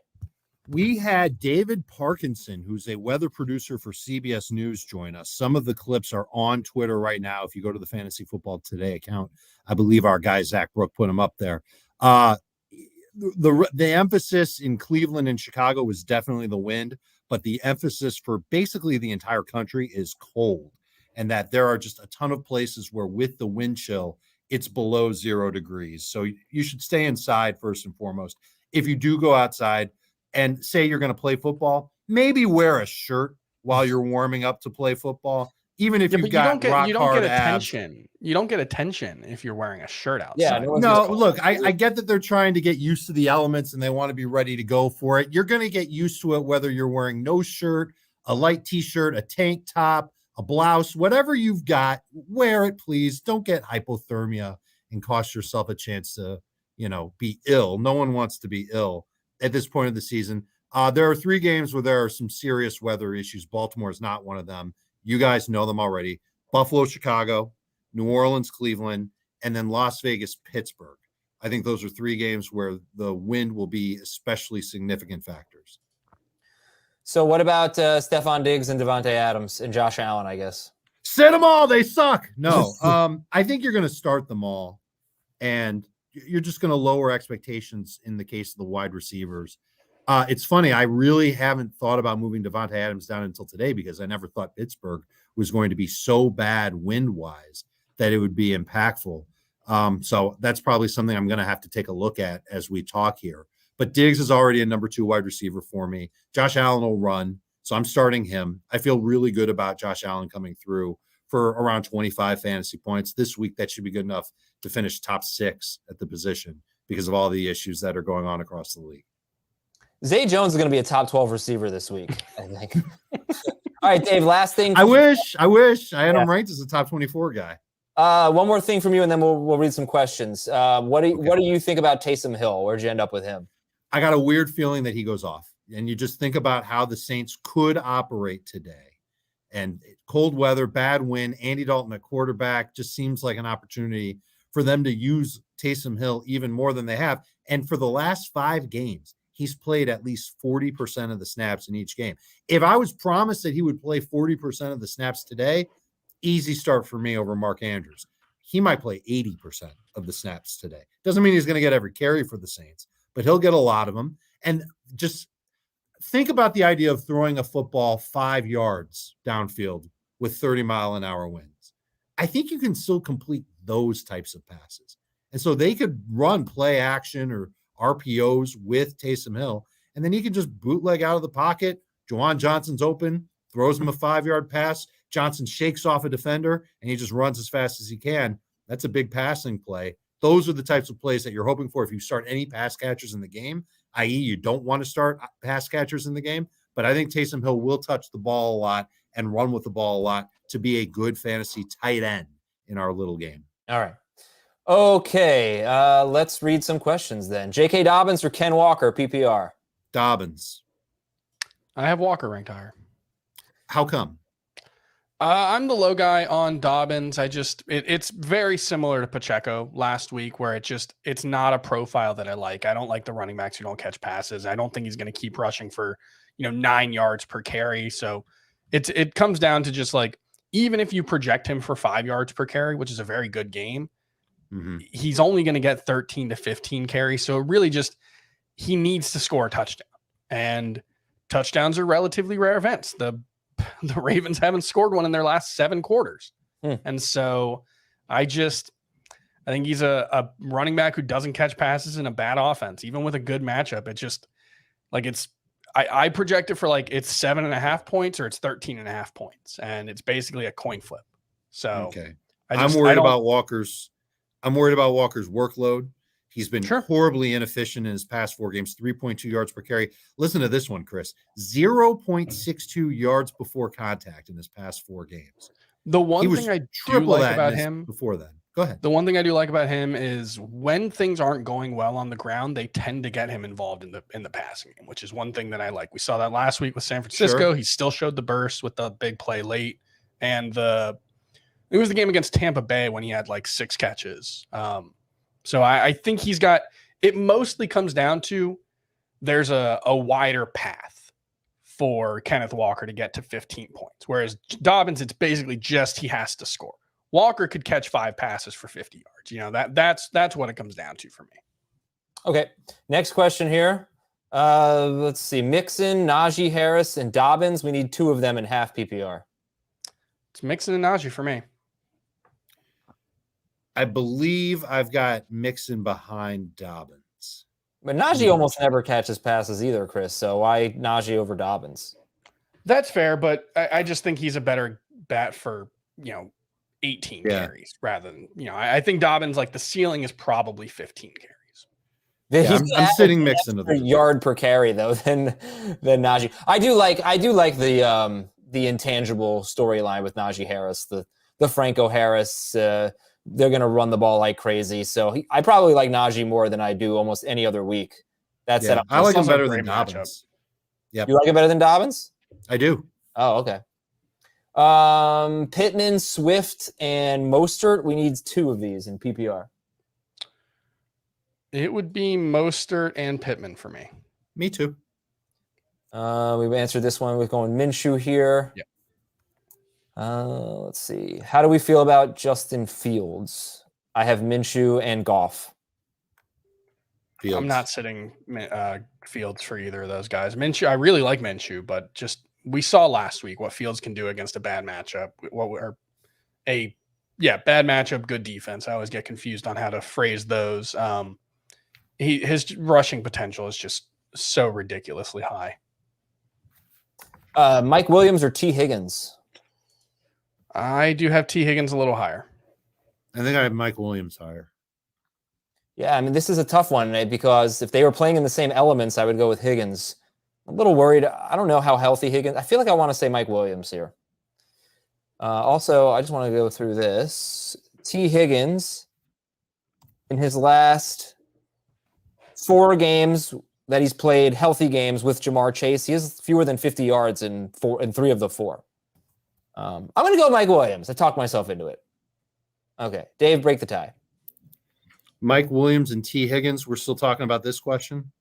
We had David Parkinson, who's a weather producer for CBS News, join us. Some of the clips are on Twitter right now. If you go to the Fantasy Football Today account, I believe our guy Zach Brook put them up there. The emphasis in Cleveland and Chicago was definitely the wind, but the emphasis for basically the entire country is cold, and that there are just a ton of places where with the wind chill, it's below 0 degrees. So you should stay inside first and foremost. If you do go outside and say you're going to play football, maybe wear a shirt while you're warming up to play football. Even if you've got rock hard abs. You don't get attention if you're wearing a shirt outside. Yeah, No, look, I get that they're trying to get used to the elements and they want to be ready to go for it. You're going to get used to it whether you're wearing no shirt, a light t-shirt, a tank top, a blouse, whatever you've got, wear it, please. Don't get hypothermia and cost yourself a chance to, be ill. No one wants to be ill at this point of the season. There are 3 games where there are some serious weather issues. Baltimore is not one of them. You guys know them already. Buffalo, Chicago, New Orleans, Cleveland, and then Las Vegas, Pittsburgh. I think those are 3 games where the wind will be especially significant factors. So what about Stephon Diggs and Devontae Adams and Josh Allen, I guess? Sit them all. They suck. No, I think you're going to start them all, and you're just going to lower expectations in the case of the wide receivers. It's funny. I really haven't thought about moving Devontae Adams down until today because I never thought Pittsburgh was going to be so bad wind-wise that it would be impactful. So that's probably something I'm going to have to take a look at as we talk here. But Diggs is already a number 2 wide receiver for me. Josh Allen will run, so I'm starting him. I feel really good about Josh Allen coming through for around 25 fantasy points. This week, that should be good enough to finish top 6 at the position because of all the issues that are going on across the league. Zay Jones is going to be a top 12 receiver this week, I think. All right, Dave, last thing. I wish I had him ranked as a top 24 guy. One more thing from you, and then we'll read some questions. What do you think about Taysom Hill? Where'd you end up with him? I got a weird feeling that he goes off. And you just think about how the Saints could operate today. And cold weather, bad wind, Andy Dalton at quarterback just seems like an opportunity for them to use Taysom Hill even more than they have. And for the last 5 games, he's played at least 40% of the snaps in each game. If I was promised that he would play 40% of the snaps today, easy start for me over Mark Andrews. He might play 80% of the snaps today. Doesn't mean he's going to get every carry for the Saints, but he'll get a lot of them. And just think about the idea of throwing a football 5 yards downfield with 30-mile-an-hour winds. I think you can still complete those types of passes. And so they could run play action or RPOs with Taysom Hill, and then he can just bootleg out of the pocket. Juwan Johnson's open, throws him a 5-yard pass. Johnson shakes off a defender, and he just runs as fast as he can. That's a big passing play. Those are the types of plays that you're hoping for if you start any pass catchers in the game, i.e. you don't want to start pass catchers in the game. But I think Taysom Hill will touch the ball a lot and run with the ball a lot to be a good fantasy tight end in our little game. All right. Okay, let's read some questions then. J.K. Dobbins or Ken Walker, PPR? Dobbins. I have Walker ranked higher. How come? I'm the low guy on Dobbins. It's very similar to Pacheco last week where it's not a profile that I like. I don't like the running backs who don't catch passes. I don't think he's going to keep rushing for, 9 yards per carry. So it comes down to just like, even if you project him for 5 yards per carry, which is a very good game, he's only going to get 13 to 15 carries. So really just, he needs to score a touchdown, and touchdowns are relatively rare events. The Ravens haven't scored one in their last 7 quarters. And so I think he's a running back who doesn't catch passes in a bad offense, even with a good matchup. It just like I project it for like it's 7.5 points or it's 13.5 points, and it's basically a coin flip. So I'm worried about Walker's workload. He's been horribly inefficient in his past 4 games, 3.2 yards per carry. Listen to this one, Chris. 0.62 yards before contact in his past 4 games. The one thing I do like about him before then. Go ahead. The one thing I do like about him is when things aren't going well on the ground, they tend to get him involved in the passing game, which is one thing that I like. We saw that last week with San Francisco. He still showed the burst with the big play late, and it was the game against Tampa Bay when he had like 6 catches. So I think he's got it. Mostly comes down to there's a wider path for Kenneth Walker to get to 15 points, whereas Dobbins, it's basically just he has to score. Walker could catch 5 passes for 50 yards. You know, that's what it comes down to for me. Okay. Next question here. Let's see. Mixon, Najee Harris, and Dobbins. We need 2 of them in half PPR. It's Mixon and Najee for me. I believe I've got Mixon behind Dobbins. But Najee almost never catches passes either, Chris. So why Najee over Dobbins? That's fair, but I just think he's a better bet for, 18 carries rather than, I think Dobbins, like the ceiling is probably 15 carries. Yeah, I'm sitting Mixon a yard per carry though than Najee. I do like the intangible storyline with Najee Harris, the Franco Harris. They're going to run the ball like crazy. So I probably like Najee more than I do almost any other week. That's it. I like him better than Dobbins. Yep. You like it better than Dobbins? I do. Oh, okay. Pittman, Swift, and Mostert. We need 2 of these in PPR. It would be Mostert and Pittman for me. Me too. We've answered this one. We're going Minshew here. Yeah. Let's see. How do we feel about Justin Fields? I have Minshew and Goff. Fields. I'm not sitting Fields for either of those guys. Minshew, I really like Minshew, but just we saw last week what Fields can do against a bad matchup. Bad matchup, good defense. I always get confused on how to phrase those. His rushing potential is just so ridiculously high. Mike Williams or T. Higgins? I do have T. Higgins a little higher. I think I have Mike Williams higher. Yeah, I mean, this is a tough one because if they were playing in the same elements, I would go with Higgins. I'm a little worried. I don't know how healthy Higgins. I feel like I want to say Mike Williams here. Also, I just want to go through this. T. Higgins, in his last 4 games that he's played, healthy games with Jamar Chase, he has fewer than 50 yards in 3 of the 4. I'm going to go Mike Williams. I talked myself into it. Okay. Dave, break the tie. Mike Williams and T. Higgins. We're still talking about this question?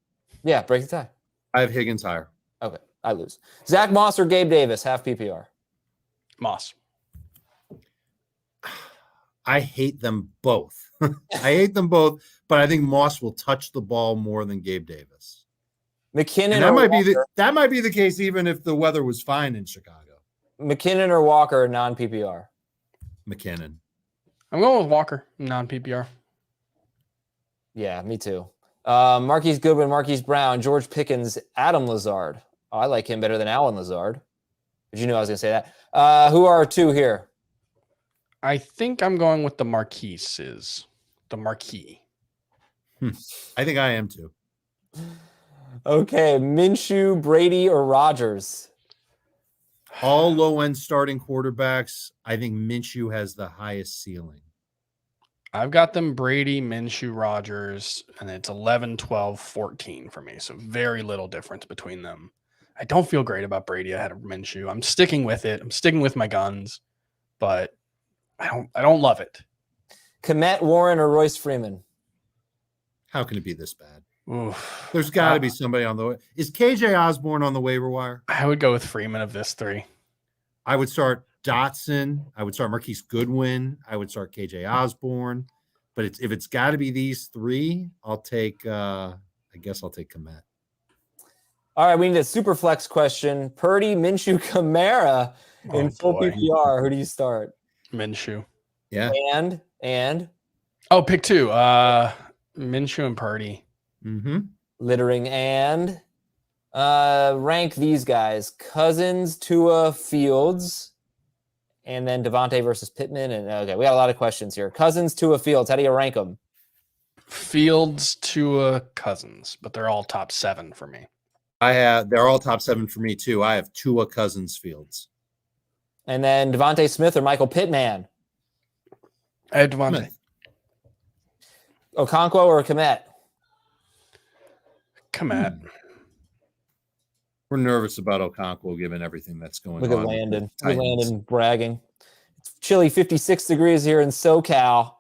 Yeah, break the tie. I have Higgins higher. Okay. I lose. Zach Moss or Gabe Davis, half PPR? Moss. I hate them both. I hate them both, but I think Moss will touch the ball more than Gabe Davis. McKinnon that might be the case even if the weather was fine in Chicago. McKinnon or Walker, non-PPR? McKinnon. I'm going with Walker, non-PPR. Yeah, me too. Marquise Goodwin, Marquise Brown, George Pickens, Adam Lazard. Oh, I like him better than Alan Lazard. Did you know I was going to say that? Who are 2 here? I think I'm going with the Marquises. The Marquis. I think I am too. Okay, Minshew, Brady, or Rodgers? All low-end starting quarterbacks, I think Minshew has the highest ceiling. I've got them Brady, Minshew, Rodgers, and it's 11, 12, 14 for me. So very little difference between them. I don't feel great about Brady ahead of Minshew. I'm sticking with it. I'm sticking with my guns, but I don't love it. Kmet, Warren, or Royce Freeman? How can it be this bad? Oof. There's got to be somebody on the way. Is KJ Osborne on the waiver wire? I would go with Freeman of this 3. I would start Dotson. I would start Marquise Goodwin. I would start KJ Osborne. But if it's got to be these three, I'll take. I guess I'll take Komet. All right, we need a super flex question. Purdy, Minshew, Kamara in full PPR. Who do you start? Minshew. Yeah. And Oh, pick two. Minshew and Purdy. Mm-hmm. littering and rank these guys: Cousins, Tua, Fields, and then Devontae versus Pittman. And okay, we got a lot of questions here. Cousins, Tua, Fields. How do you rank them? Fields, Tua, Cousins, but they're all top 7 for me. They're all top 7 for me too. I have Tua, Cousins, Fields. And then Devontae Smith or Michael Pittman? I had Devontae. Okonkwo or Komet? Komet. We're nervous about Okonkwo given everything that's going Look on. at Landon. Look at Landon bragging. It's chilly 56 degrees here in SoCal.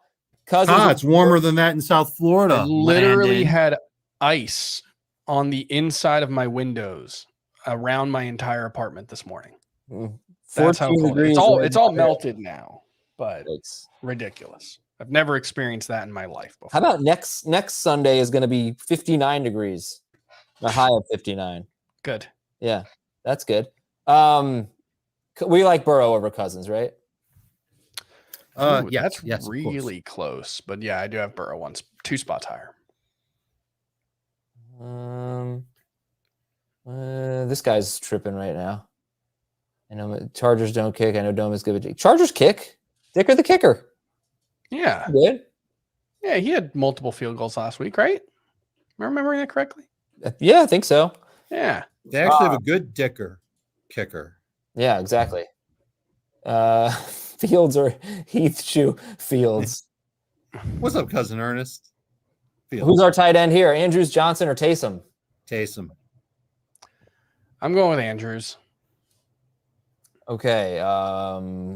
Cousins. It's warmer than that in South Florida. I literally Landon. had ice on the inside of my windows around my entire apartment this morning. That's how 14 cold it is. degrees It's all melted now, but It's- ridiculous. I've never experienced that in my life before. How about next Sunday is going to be 59 degrees, a high of 59. Good? Yeah, that's good. We like Burrow over Cousins, right? Ooh, Yes, that's of course. really close. But yeah, I do have Burrow 2 spots higher. This guy's tripping right now. I know Chargers don't kick. I know Dome is good. Chargers kick. Dick or the kicker? Yeah. Good. Yeah, he had multiple field goals last week, right? Am I remembering that correctly? Yeah, I think so. Yeah. They actually have a good kicker. Yeah, exactly. Fields or Heath Shoe Fields. What's up, cousin Ernest? Fields. Who's our tight end here? Andrews, Johnson, or Taysom? Taysom. I'm going with Andrews. Okay,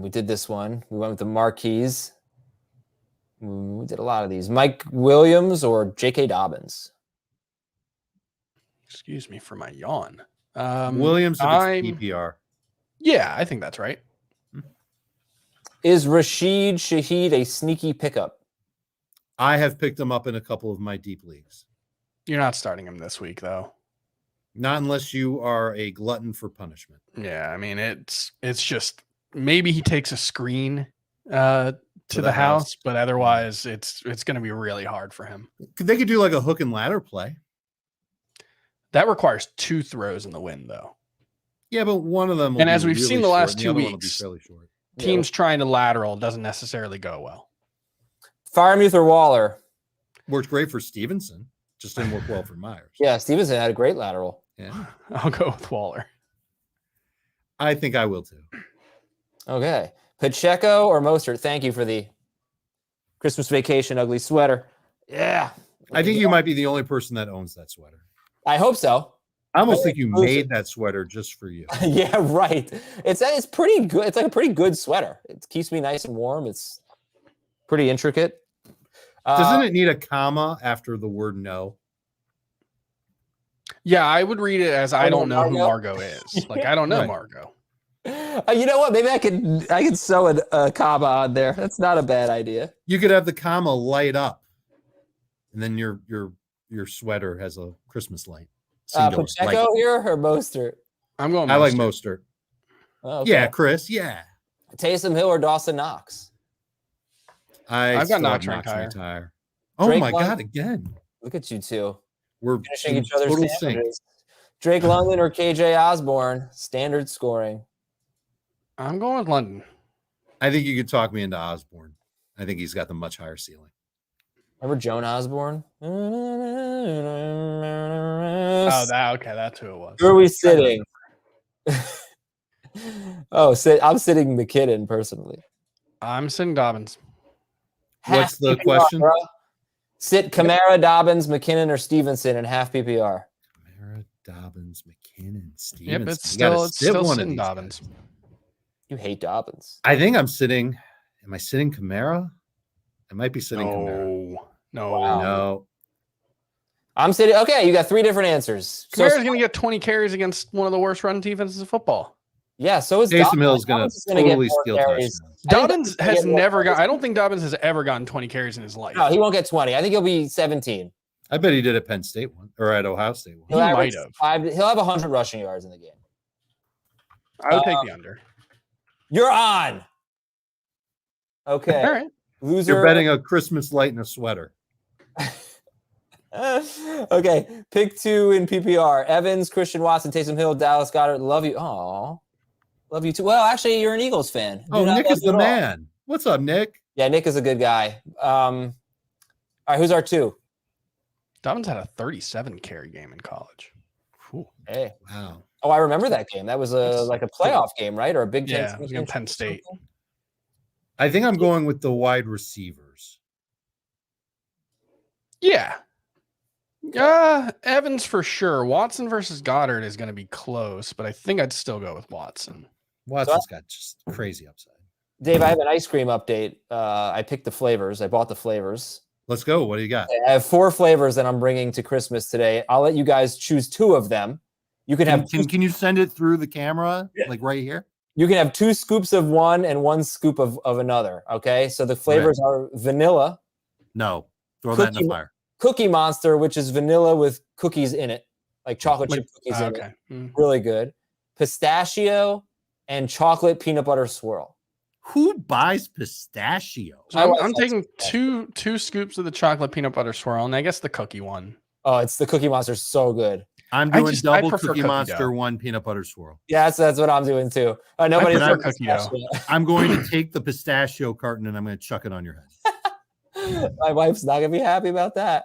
we did this one. We went with the Marquise. We did a lot of these. Mike Williams or J.K. Dobbins? Excuse me for my yawn. Williams if it's PPR. Yeah, I think that's right. Is Rashid Shaheed a sneaky pickup? I have picked him up in a couple of my deep leagues. You're not starting him this week, though. Not unless you are a glutton for punishment. Yeah, I mean it's just maybe he takes a screen to the house, but otherwise it's going to be really hard for him. They could do like a hook and ladder play. That requires 2 throws in the wind, though. Yeah, but one of them will And be as we've really seen the short, last and 2 other one will be weeks, fairly short. teams trying to lateral doesn't necessarily go well. Firemuth or Waller? Worked great for Stevenson. Just didn't work well for Myers. Yeah, Stevenson had a great lateral. Yeah. I'll go with Waller. I think I will too. Okay. Pacheco or Mostert? Thank you for the Christmas vacation ugly sweater. Yeah. I think you might be the only person that owns that sweater. I hope so. I almost think you made that sweater just for you. Yeah, right. It's pretty good. It's like a pretty good sweater. It keeps me nice and warm. It's pretty intricate. Doesn't it need a comma after the word no? Yeah, I would read it as I don't know who Margot? Margot is. Like I don't know Right. Margot. You know what? Maybe I could sew a comma on there. That's not a bad idea. You could have the comma light up, and then your sweater has a Christmas light. Singular, Pacheco here or Mostert? I'm going. I like Mostert. Mostert. Oh, okay. Yeah, Chris. Yeah. Taysom Hill or Dawson Knox? I've got still Knox have ranked ranked higher. higher. Oh Drake my London- God! Again, Look at you two. we're Finishing in each other's total sandwiches. Drake London or KJ Osborne? Standard scoring. I'm going with London. I think you could talk me into Osborne. I think he's got the much higher ceiling. Remember Joan Osborne? Oh, that's who it was. Where are we sitting? I'm sitting McKinnon personally. I'm sitting Dobbins. What's the PPR, question? bro. Sit Kamara, Dobbins, McKinnon, or Stevenson in half PPR. Kamara, Dobbins, McKinnon, Stevenson. Yep, it's You gotta still sit one of sitting these Dobbins. guys. You hate Dobbins. I think I'm sitting. Am I sitting Kamara? I might be sitting Kamara. No. No. I'm sitting. Okay, you got 3 different answers. So Kamara's going to get 20 carries against one of the worst run defenses in football. Yeah, so is Taysom Hill is going Dobbins to get totally more steal carries. touchdowns. Dobbins has get more never got. carries. I don't think Dobbins has ever gotten 20 carries in his life. No, he won't get 20. I think he'll be 17. I bet he did at Penn State one or at Ohio State one. He He'll might average have. He'll have 100 rushing yards in the game. I would take the under. You're on. Okay. All right. Loser. You're betting a Christmas light in a sweater. Okay. Pick 2 in PPR. Evans, Christian Watson, Taysom Hill, Dallas Goedert. Love you. Aw. Love you too. Well, actually, you're an Eagles fan. Oh, Do not Nick love is you the at all. man. What's up, Nick? Yeah, Nick is a good guy. All right, who's our 2? Dobbins had a 37 carry game in college. Whew. Hey. Wow. Oh, I remember that game. That was like a playoff game, right? Or a Big Ten. Yeah, it was against Penn State. I think I'm going with the wide receivers. Yeah. Evans for sure. Watson versus Goddard is going to be close, but I think I'd still go with Watson. Watson's got just crazy upside. Dave, I have an ice cream update. I picked the flavors. I bought the flavors. Let's go. What do you got? I have 4 flavors that I'm bringing to Christmas today. I'll let you guys choose 2 of them. You can have Can you send it through the camera, like right here? You can have 2 scoops of one and 1 scoop of another. Okay, so the flavors are vanilla, No. Throw that in the fire. Cookie Monster, which is vanilla with cookies in it, like chocolate chip cookies in it. Really good. Pistachio and chocolate peanut butter swirl. Who buys pistachio? So I'm taking two scoops of the chocolate peanut butter swirl, and I guess the cookie one. Oh, it's the Cookie Monster, so good. I'm doing I double prefer Cookie cookie Monster, dough. 1 peanut butter swirl. Yeah, that's what I'm doing too. Nobody's prefer doing cookie dough. pistachio. I'm going to take the pistachio carton and I'm going to chuck it on your head. My wife's not gonna be happy about that.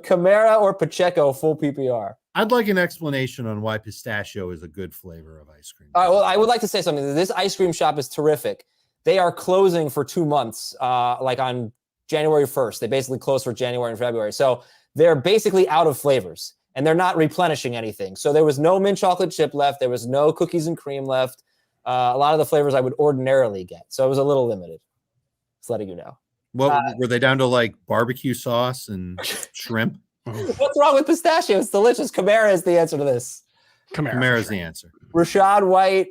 Camara or Pacheco, full PPR. I'd like an explanation on why pistachio is a good flavor of ice cream. All right, well, I would like to say something. This ice cream shop is terrific. They are closing for 2 months, like on January 1st. They basically close for January and February. So they're basically out of flavors, and they're not replenishing anything. So there was no mint chocolate chip left. There was no cookies and cream left. A lot of the flavors I would ordinarily get. So it was a little limited. Just letting you know. What were they down to, like barbecue sauce and shrimp? What's wrong with pistachio? It's delicious. Camara is the answer to this. Camara's the answer. Rashad White,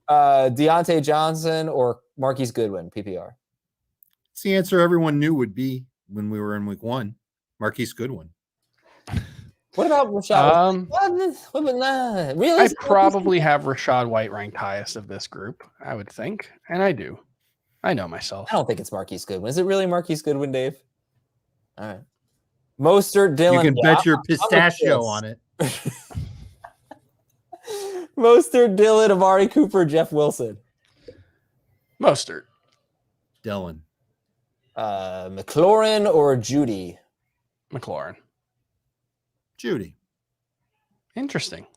Deontay Johnson, or Marquise Goodwin, PPR. It's the answer everyone knew would be when we were in week 1. Marquise Goodwin. What about Rashad? Really? I probably have Rashad White ranked highest of this group, I would think. And I do. I know myself. I don't think it's Marquise Goodwin. Is it really Marquise Goodwin, Dave? All right. Mostert, Dylan. You can bet your pistachio on it. Mostert, Dylan, Amari Cooper, Jeff Wilson. Mostert. Dylan. McLaurin or Judy? McLaurin. Judy. Interesting.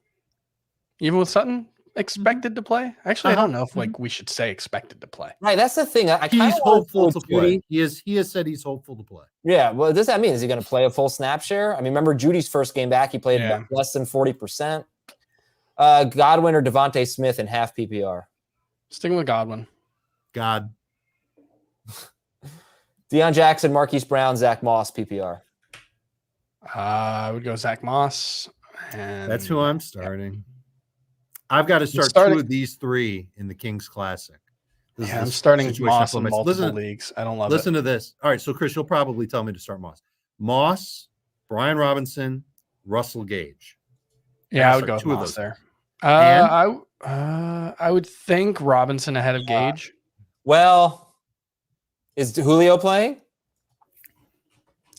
Even with Sutton expected to play? Actually, I don't know if we should say expected to play. Right, that's the thing. He's hopeful to play. He has said he's hopeful to play. Yeah, well, does that mean is he going to play a full snap share? I mean, remember Judy's first game back, he played less than 40%. Godwin or Devontae Smith in half PPR? Sticking with Godwin. God. Deion Jackson, Marquise Brown, Zach Moss, PPR. I would go Zach Moss. And that's who I'm starting. I've got to start 2 of these 3 in the Kings Classic. I'm starting Moss in multiple leagues. I don't love it. Listen to this. All right, so Chris, you'll probably tell me to start Moss. Moss, Brian Robinson, Russell Gage. Yeah, I would go with Moss there. I would think Robinson ahead of Gage. Well, is Julio playing?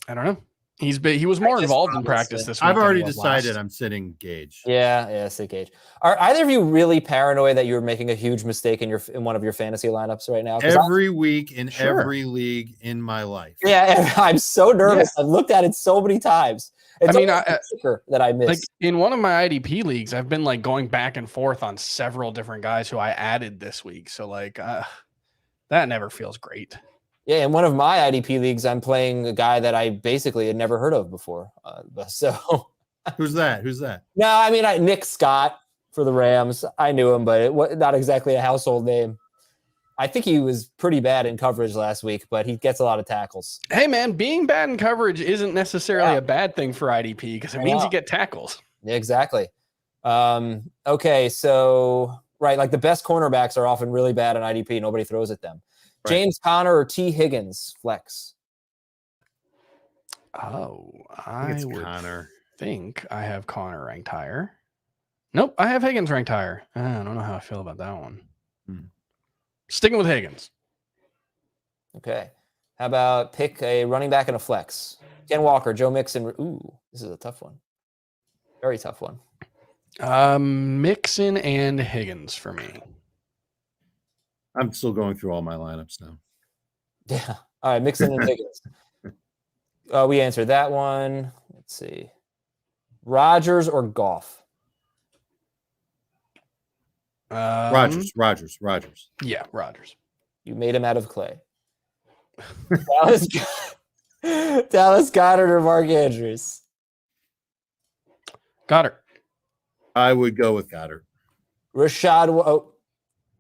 I don't know. He was more involved in practice this week. I've already decided I'm sitting Gage. Yeah, sit Gage. Are either of you really paranoid that you're making a huge mistake in one of your fantasy lineups right now? Every week in every league in my life. Yeah, I'm so nervous. Yeah. I've looked at it so many times. It's that I missed. Like in one of my IDP leagues, I've been like going back and forth on several different guys who I added this week. So like that never feels great. Yeah, in one of my IDP leagues, I'm playing a guy that I basically had never heard of before. Who's that? No, I mean Nick Scott for the Rams. I knew him, but it was not exactly a household name. I think he was pretty bad in coverage last week, but he gets a lot of tackles. Hey, man, being bad in coverage isn't necessarily a bad thing for IDP because it means you get tackles. Yeah, exactly. Okay, so right? Like the best cornerbacks are often really bad on IDP. Nobody throws at them. Right. James Conner or T. Higgins flex. Oh, I think I it's would Connor. think I have Connor ranked higher. Nope, I have Higgins ranked higher. I don't know how I feel about that one. Sticking with Higgins. Okay. How about pick a running back and a flex? Ken Walker, Joe Mixon. Ooh, this is a tough one. Very tough one. Mixon and Higgins for me. I'm still going through all my lineups now. Yeah. All right, Mixon and Higgins. We answered that one. Let's see. Rodgers or Goff? Rodgers. Yeah, Rodgers. You made him out of clay. Dallas Goedert or Mark Andrews? Goddard. I would go with Goddard.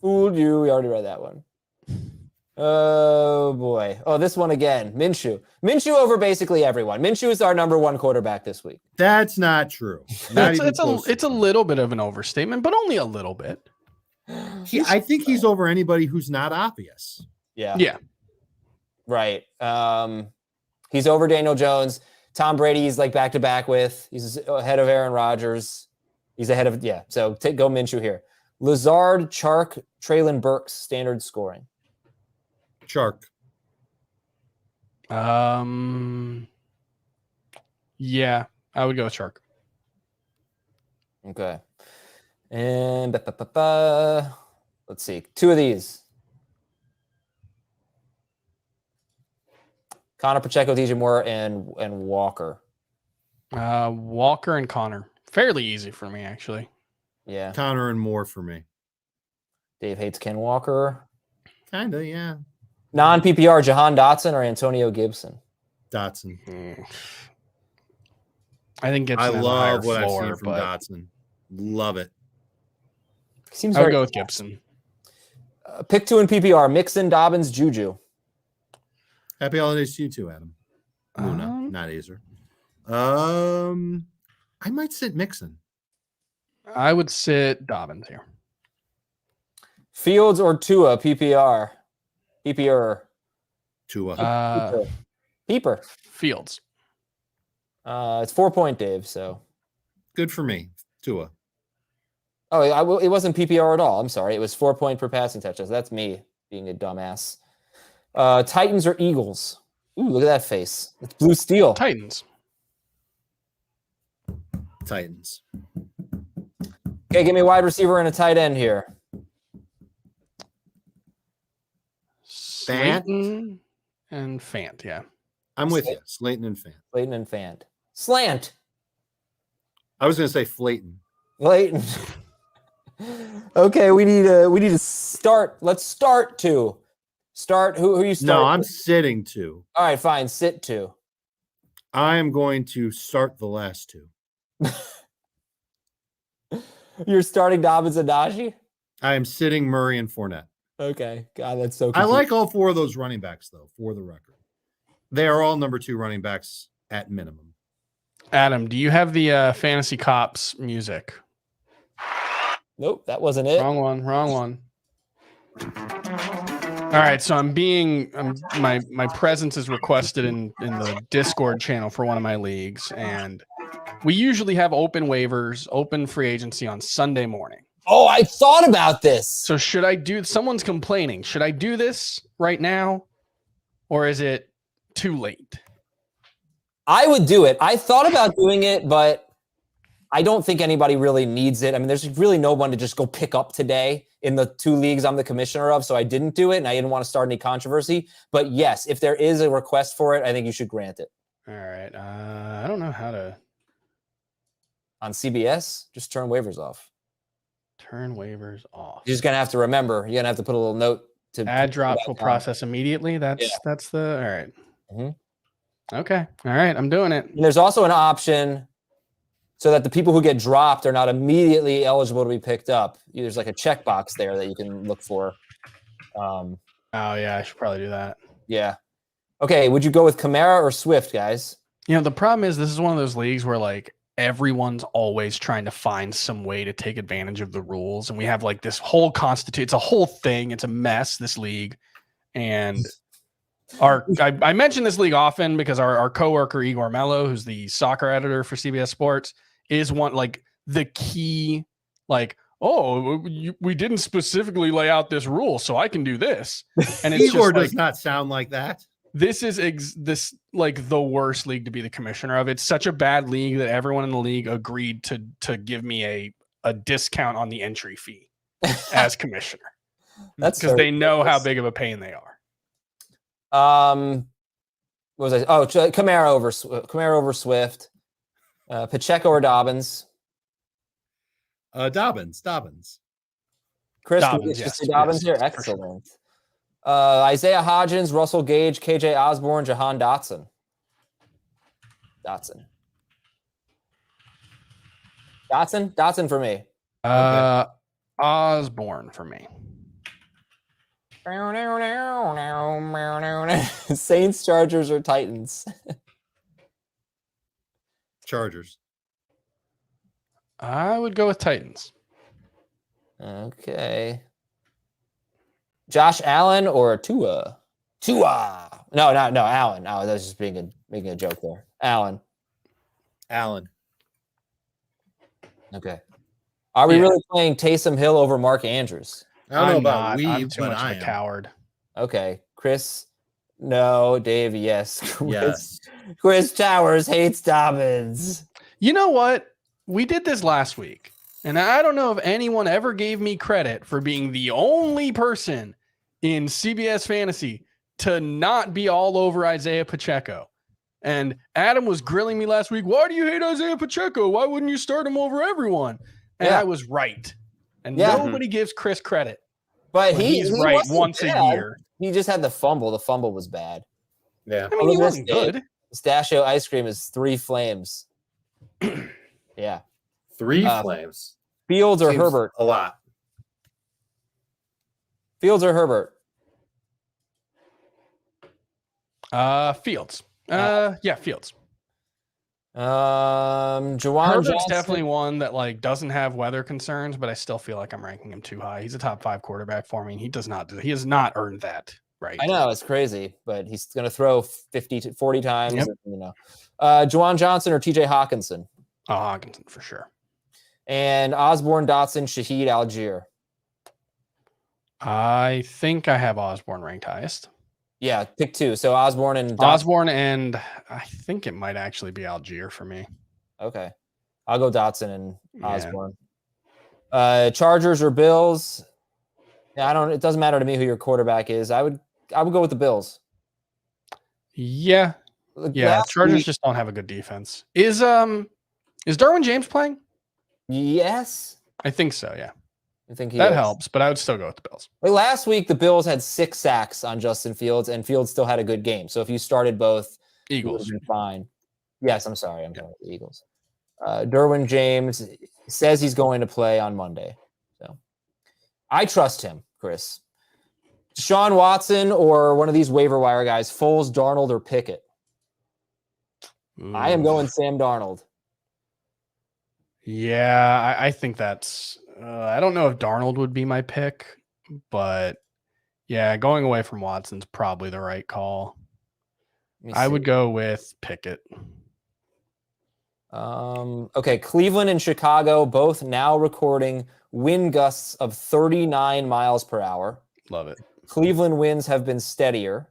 Fooled you. We already read that one. Oh, boy. Oh, this one again. Minshew. Minshew over basically everyone. Minshew is our number one quarterback this week. That's not true. Not even close to It's a true. little bit of an overstatement, but only a little bit. I think he's over anybody who's not obvious. Yeah. Yeah. Right. He's over Daniel Jones. Tom Brady, he's like back to back with. He's ahead of Aaron Rodgers. He's ahead of, yeah. So go Minshew here. Lazard, Chark, Treylon Burks, standard scoring. Chark. Yeah, I would go with Shark. Okay. And let's see. Two of these. Connor Pacheco, DJ Moore, and Walker. Walker and Connor. Fairly easy for me, actually. Yeah. Connor and Moore for me. Dave hates Ken Walker. Kind of, yeah. Non-PPR, Jahan Dotson or Antonio Gibson? Dotson. I think Gibson I has a higher love what floor, I've seen from but Dotson. Love it. Seems I would very go with Gibson. Pick two in PPR, Mixon, Dobbins, Juju. Happy holidays to you too, Adam. Luna, not Azer. I might sit Mixon. I would sit Dobbins here. Fields or Tua, PPR? PPR. Tua. Peeper. Fields. It's 4-point, Dave, so. Good for me. Tua. Oh, it wasn't PPR at all. I'm sorry. It was 4-point per passing touchdowns. That's me being a dumbass. Titans or Eagles? Ooh, look at that face. It's blue steel. Titans. Okay, give me a wide receiver and a tight end here. Slayton and Fant, yeah. I'm with you. Slayton and Fant. Slayton and Fant. Slant. I was going to say Flayton. Slayton. Okay, we need to start. Let's start two. Start who you start? No, I'm sitting two. All right, fine. Sit two. I am going to start the last two. You're starting Dobbins and Najee? I am sitting Murray and Fournette. Okay. God, that's so I confusing. like all four of those running backs, though, for the record. They are all number 2 running backs at minimum. Adam, do you have the Fantasy Cops music? Nope, that wasn't it. Wrong one. All right, so my presence is requested in the Discord channel for one of my leagues, and we usually have open waivers, open free agency on Sunday morning. Oh, I thought about this. So should I do? Someone's complaining. Should I do this right now, or is it too late? I would do it. I thought about doing it, but I don't think anybody really needs it. I mean, there's really no one to just go pick up today in the 2 leagues I'm the commissioner of, so I didn't do it, and I didn't want to start any controversy. But yes, if there is a request for it, I think you should grant it. All right. I don't know how to On CBS, just turn waivers off. turn waivers off. You're just going to have to remember. You're going to have to put a little note to Add drops will process immediately. That's the all right. Mm-hmm. Okay. All right. I'm doing it. And there's also an option so that the people who get dropped are not immediately eligible to be picked up. There's like a checkbox there that you can look for. Oh yeah, I should probably do that. Yeah. Okay. Would you go with Kamara or Swift, guys? You know, the problem is this is one of those leagues where like everyone's always trying to find some way to take advantage of the rules. And we have like this whole it's a whole thing. It's a mess, this league. And I mention this league often because our coworker Igor Mello, who's the soccer editor for CBS Sports, is one like the key, like, oh, we didn't specifically lay out this rule, so I can do this. And it's Igor just does not sound like that. This is this like the worst league to be the commissioner of. It's such a bad league that everyone in the league agreed to give me a discount on the entry fee as commissioner. That's because they know how big of a pain they are. What was I? Oh, Kamara over Swift, Pacheco or Dobbins. Dobbins. Chris, Dobbins, yes, Dobbins here. Excellent. Sure. Isaiah Hodgins, Russell Gage, KJ Osborne, Jahan Dotson. Dotson for me. Osborne for me. Saints, Chargers, or Titans? Chargers. I would go with Titans. Okay. Josh Allen or Tua? No, Allen. Oh, that's just making a joke there. Allen. Okay. Are we really playing Taysom Hill over Mark Andrews? I don't know about I'm too much of a coward. Okay. Chris, no. Dave, yes. Yes. Chris Towers hates Dobbins. You know what? We did this last week, and I don't know if anyone ever gave me credit for being the only person in CBS Fantasy to not be all over Isaiah Pacheco. And Adam was grilling me last week. Why do you hate Isaiah Pacheco? Why wouldn't you start him over everyone? And I was right. And nobody gives Chris credit. But he's right once a year. He just had the fumble. The fumble was bad. Yeah. I mean, he wasn't good. Pistachio ice cream is 3 flames. Yeah. 3 flames. Fields or Herbert? A lot. Fields or Herbert? Fields. Yeah, Fields. Juwan Herbert's Johnson. definitely one that like doesn't have weather concerns, but I still feel like I'm ranking him too high. He's a top 5 quarterback for me. He has not earned that right. I know it's crazy, but he's going to throw 50 to 40 times. Yep. You know, Juwan Johnson or TJ Hawkinson? Oh, Hawkinson for sure. And Osborne, Dotson, Shaheed, Algier. I think I have Osborne ranked highest. Yeah, pick 2. So Osborne and Dotson. Osborne, and I think it might actually be Algier for me. Okay, I'll go Dotson and Osborne. Chargers or Bills? Yeah, it doesn't matter to me who your quarterback is. I would go with the Bills. Yeah. Chargers just don't have a good defense. Is Darwin James playing? Yes, I think so. Yeah. I think that helps, but I would still go with the Bills. Like last week, the Bills had 6 sacks on Justin Fields, and Fields still had a good game. So if you started both, Eagles, fine. Yes, I'm sorry, I'm talking about the Eagles. Derwin James says he's going to play on Monday, so I trust him, Chris. Deshaun Watson or one of these waiver wire guys, Foles, Darnold, or Pickett? Ooh. I am going Sam Darnold. Yeah, I think that's. I don't know if Darnold would be my pick, but yeah, going away from Watson's probably the right call. I would go with Pickett. Okay, Cleveland and Chicago both now recording wind gusts of 39 miles per hour. Love it. Cleveland winds have been steadier.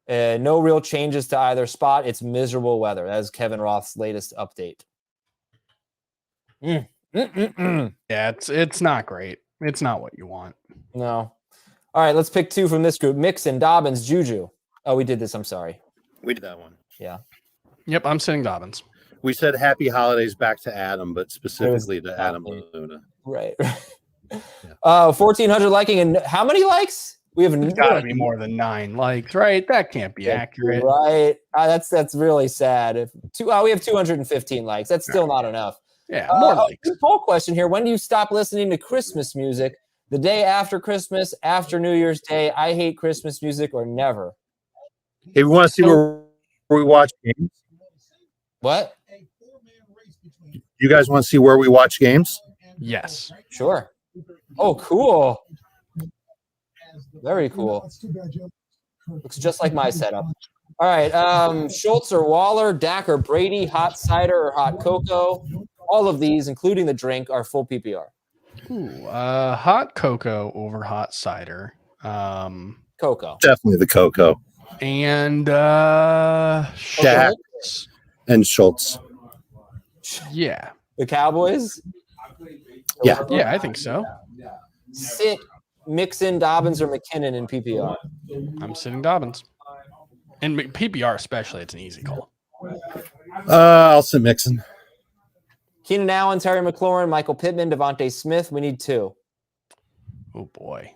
No real changes to either spot. It's miserable weather. That is Kevin Roth's latest update. Yeah, it's not great. It's not what you want. No. All right, let's pick 2 from this group. Mixon, Dobbins, Juju. Oh, we did this. I'm sorry. We did that one. Yeah. Yep, I'm sitting Dobbins. We said happy holidays back to Adam, but specifically to Adam Luna. Right. 1,400 liking. And how many likes? We have got to be more than 9 likes, right? That can't be accurate. Right. That's really sad. We have 215 likes. That's still not enough. Yeah, more likes. Poll question here. When do you stop listening to Christmas music? The day after Christmas, after New Year's Day, I hate Christmas music, or never? Hey, we want to see where we watch games. What? You guys want to see where we watch games? Yes. Sure. Oh, cool. Very cool. Looks just like my setup. All right. Schultz or Waller, Dak or Brady, hot cider or hot cocoa. All of these, including the drink, are full PPR. Ooh, hot cocoa over hot cider. Cocoa. Definitely the cocoa. And Dak Schultz. and Schultz. Yeah. The Cowboys? Yeah. Yeah, I think so. Sit, Mixon, Dobbins, or McKinnon in PPR. I'm sitting Dobbins. And PPR especially, it's an easy call. I'll sit Mixon. Keenan Allen, Terry McLaurin, Michael Pittman, Devontae Smith. We need 2. Oh boy.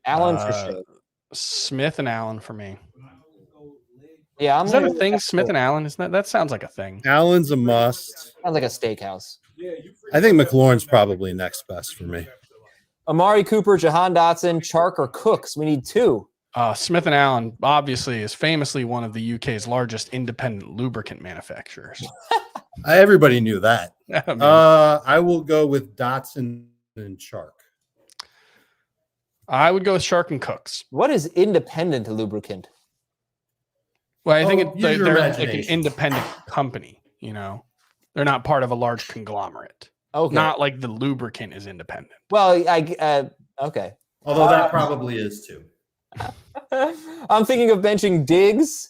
Allen for sure. Smith and Allen for me. Yeah, Is that a thing? Smith and Allen? Isn't that sounds like a thing? Allen's a must. Sounds like a steakhouse. I think McLaurin's probably next best for me. Amari Cooper, Jahan Dotson, Chark, or Cooks. We need 2. Smith and Allen obviously is famously one of the UK's largest independent lubricant manufacturers. Everybody knew that. I mean, I will go with Dotson and Chark. I would go with Shark and Cooks. What is independent lubricant? Well, I think use your they're like an imagination. independent company. You know, they're not part of a large conglomerate. Okay. Not like the lubricant is independent. Well, okay. Although that probably is too. I'm thinking of benching Diggs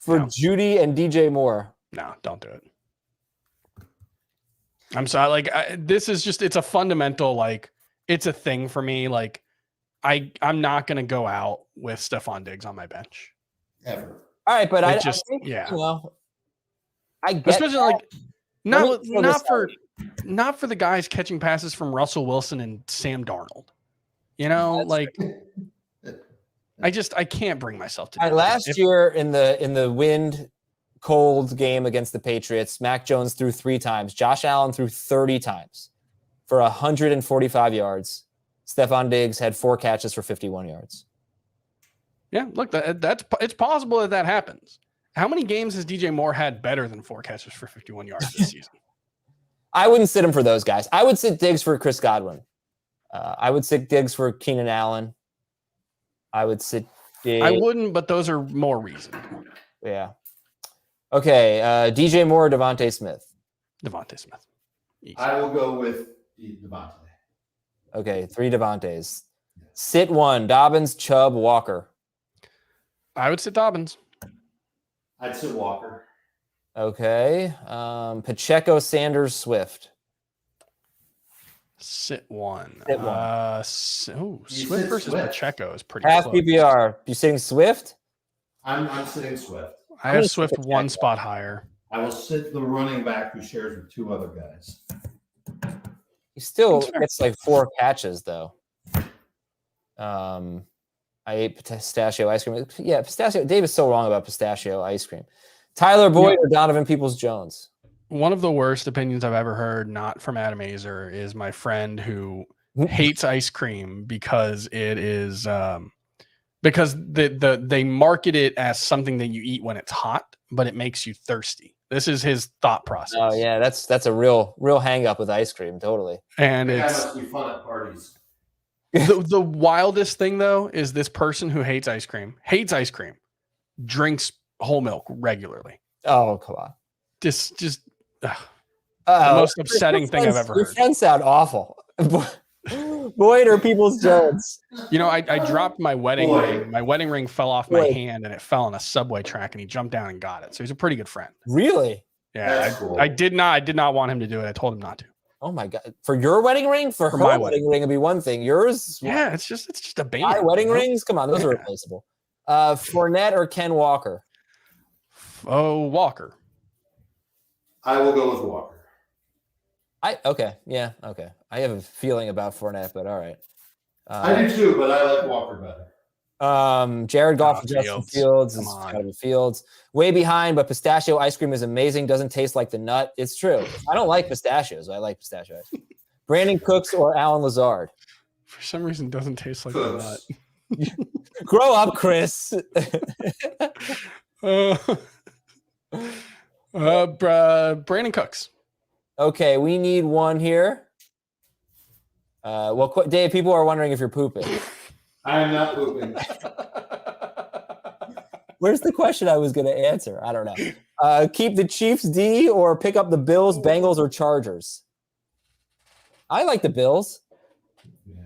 for No. Judy and DJ Moore. No, don't do it. I'm sorry. Like this is just, it's a fundamental, like it's a thing for me. Like I'm not going to go out with Stephon Diggs on my bench. Ever. All right, but I just, think, yeah. you know, I get Especially that. like Let me throw this not for the guys catching passes from Russell Wilson and Sam Darnold. You know, That's like I can't bring myself to do All right, that. last year in the wind cold game against the Patriots, Mac Jones threw 3 times. Josh Allen threw 30 times for 145 yards. Stephon Diggs had 4 catches for 51 yards. Yeah, look, that's it's possible that happens. How many games has DJ Moore had better than 4 catches for 51 yards this season? I wouldn't sit him for those guys. I would sit Diggs for Chris Godwin. I would sit Diggs for Keenan Allen. I would sit Diggs. I wouldn't, but those are more reasonable. Yeah. Okay. DJ Moore, Devontae Smith. Devontae Smith. Easy. I will go with Devontae. Okay. 3 Devontaes. Sit 1. Dobbins, Chubb, Walker. I would sit Dobbins. I'd sit Walker. Okay. Pacheco, Sanders, Swift. Sit 1. Sit 1. You Swift sit versus Swift. Pacheco is pretty Half close. PPR. You sitting Swift? I'm sitting Swift. I have Swift 1 spot higher. I will sit the running back who shares with 2 other guys. He still That's fair. gets like 4 catches though. I ate pistachio ice cream. Yeah, pistachio. Dave is so wrong about pistachio ice cream. Tyler Boyd or Donovan Peoples-Jones? One of the worst opinions I've ever heard, not from Adam Azer, is my friend who hates ice cream because it is because they market it as something that you eat when it's hot, but it makes you thirsty. This is his thought process. Oh yeah, that's a real hang up with ice cream. Totally. And That it's must be fun at parties. the wildest thing though is this person who hates ice cream, drinks whole milk regularly. Oh come on. Just the Oh, most upsetting your thing I've friends- ever Your heard. friends sound awful. Boyd or Peoples-Jones? You know, I dropped my wedding Boy. ring. My wedding ring fell off my Boy. hand and it fell on a subway track and he jumped down and got it. So he's a pretty good friend. Really? Yeah, That's cool. I did not want him to do it. I told him not to. Oh my god! For your wedding ring? For her my wedding ring, it'd be one thing. Yours? Yeah, it's just a baby. My wedding you know? rings? Come on, those are Yeah. replaceable. Fournette or Ken Walker? Oh, Walker. I will go with Walker. Okay. I have a feeling about Fournette, but all right. I do too, but I like Walker better. Jared Goff Oh, or Justin Fields. Fields Come is on. gotta be Fields. Way behind, but pistachio ice cream is amazing. Doesn't taste like the nut. It's true. I don't like pistachios. I like pistachio ice cream. Brandon Cooks or Alan Lazard? For some reason, it doesn't taste like a nut. Grow up, Chris. Brandon Cooks. Okay, we need one here. Dave, people are wondering if you're pooping. I am not pooping. Where's the question I was going to answer? I don't know. Keep the Chiefs D or pick up the Bills, Bengals, or Chargers? I like the Bills. Yeah.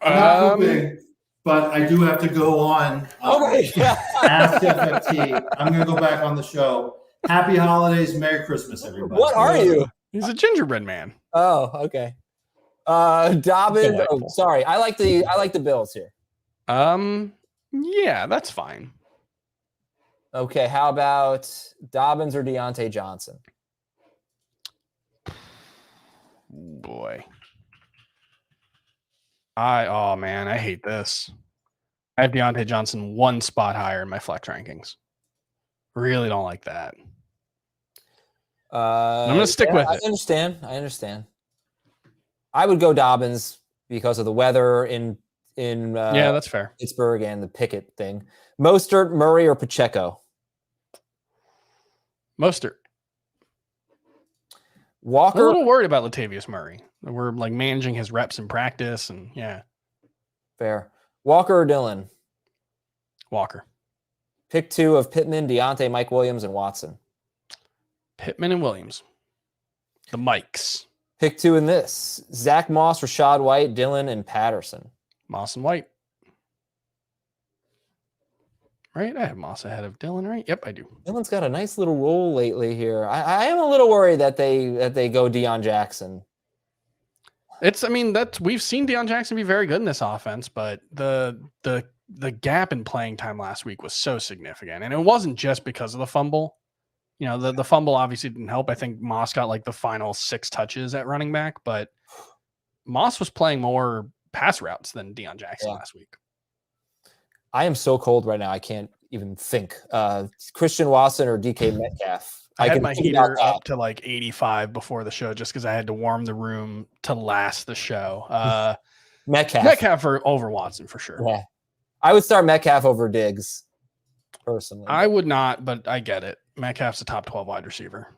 I'm not pooping, but I do have to go on. Okay. Ask FFT. I'm going to go back on the show. Happy holidays. Merry Christmas, everybody. What are you? He's a gingerbread man. Oh, okay. Dobbins. Delightful. Oh, sorry. I like the Bills here. Yeah, that's fine. Okay, how about Dobbins or Deontay Johnson? Boy. Oh man, I hate this. I have Deontay Johnson one spot higher in my flex rankings. Really don't like that. I'm gonna stick with it. I understand. I would go Dobbins because of the weather in Yeah, that's fair. Pittsburgh and the Pickett thing. Mostert, Murray, or Pacheco? Mostert. I'm a Walker. little worried about Latavius Murray. We're like managing his reps in practice, and yeah, Fair. Walker or Dillon? Walker. Pick 2 of Pittman, Deontay, Mike Williams, and Watson. Pittman and Williams. The Mikes. Pick 2 in this. Zach Moss, Rashad White, Dillon, and Patterson. Moss and White. Right? I have Moss ahead of Dillon, right? Yep, I do. Dillon's got a nice little roll lately here. I am a little worried that they go Deion Jackson. We've seen Deion Jackson be very good in this offense, but the gap in playing time last week was so significant. And it wasn't just because of the fumble. You know, the fumble obviously didn't help. I think Moss got like the final 6 touches at running back, but Moss was playing more pass routes than Deion Jackson last week. I am so cold right now. I can't even think. Christian Watson or DK Metcalf. I had my heater up to like 85 before the show just because I had to warm the room to last the show. Metcalf over Watson for sure. Yeah. I would start Metcalf over Diggs, personally. I would not, but I get it. Metcalf's a top 12 wide receiver.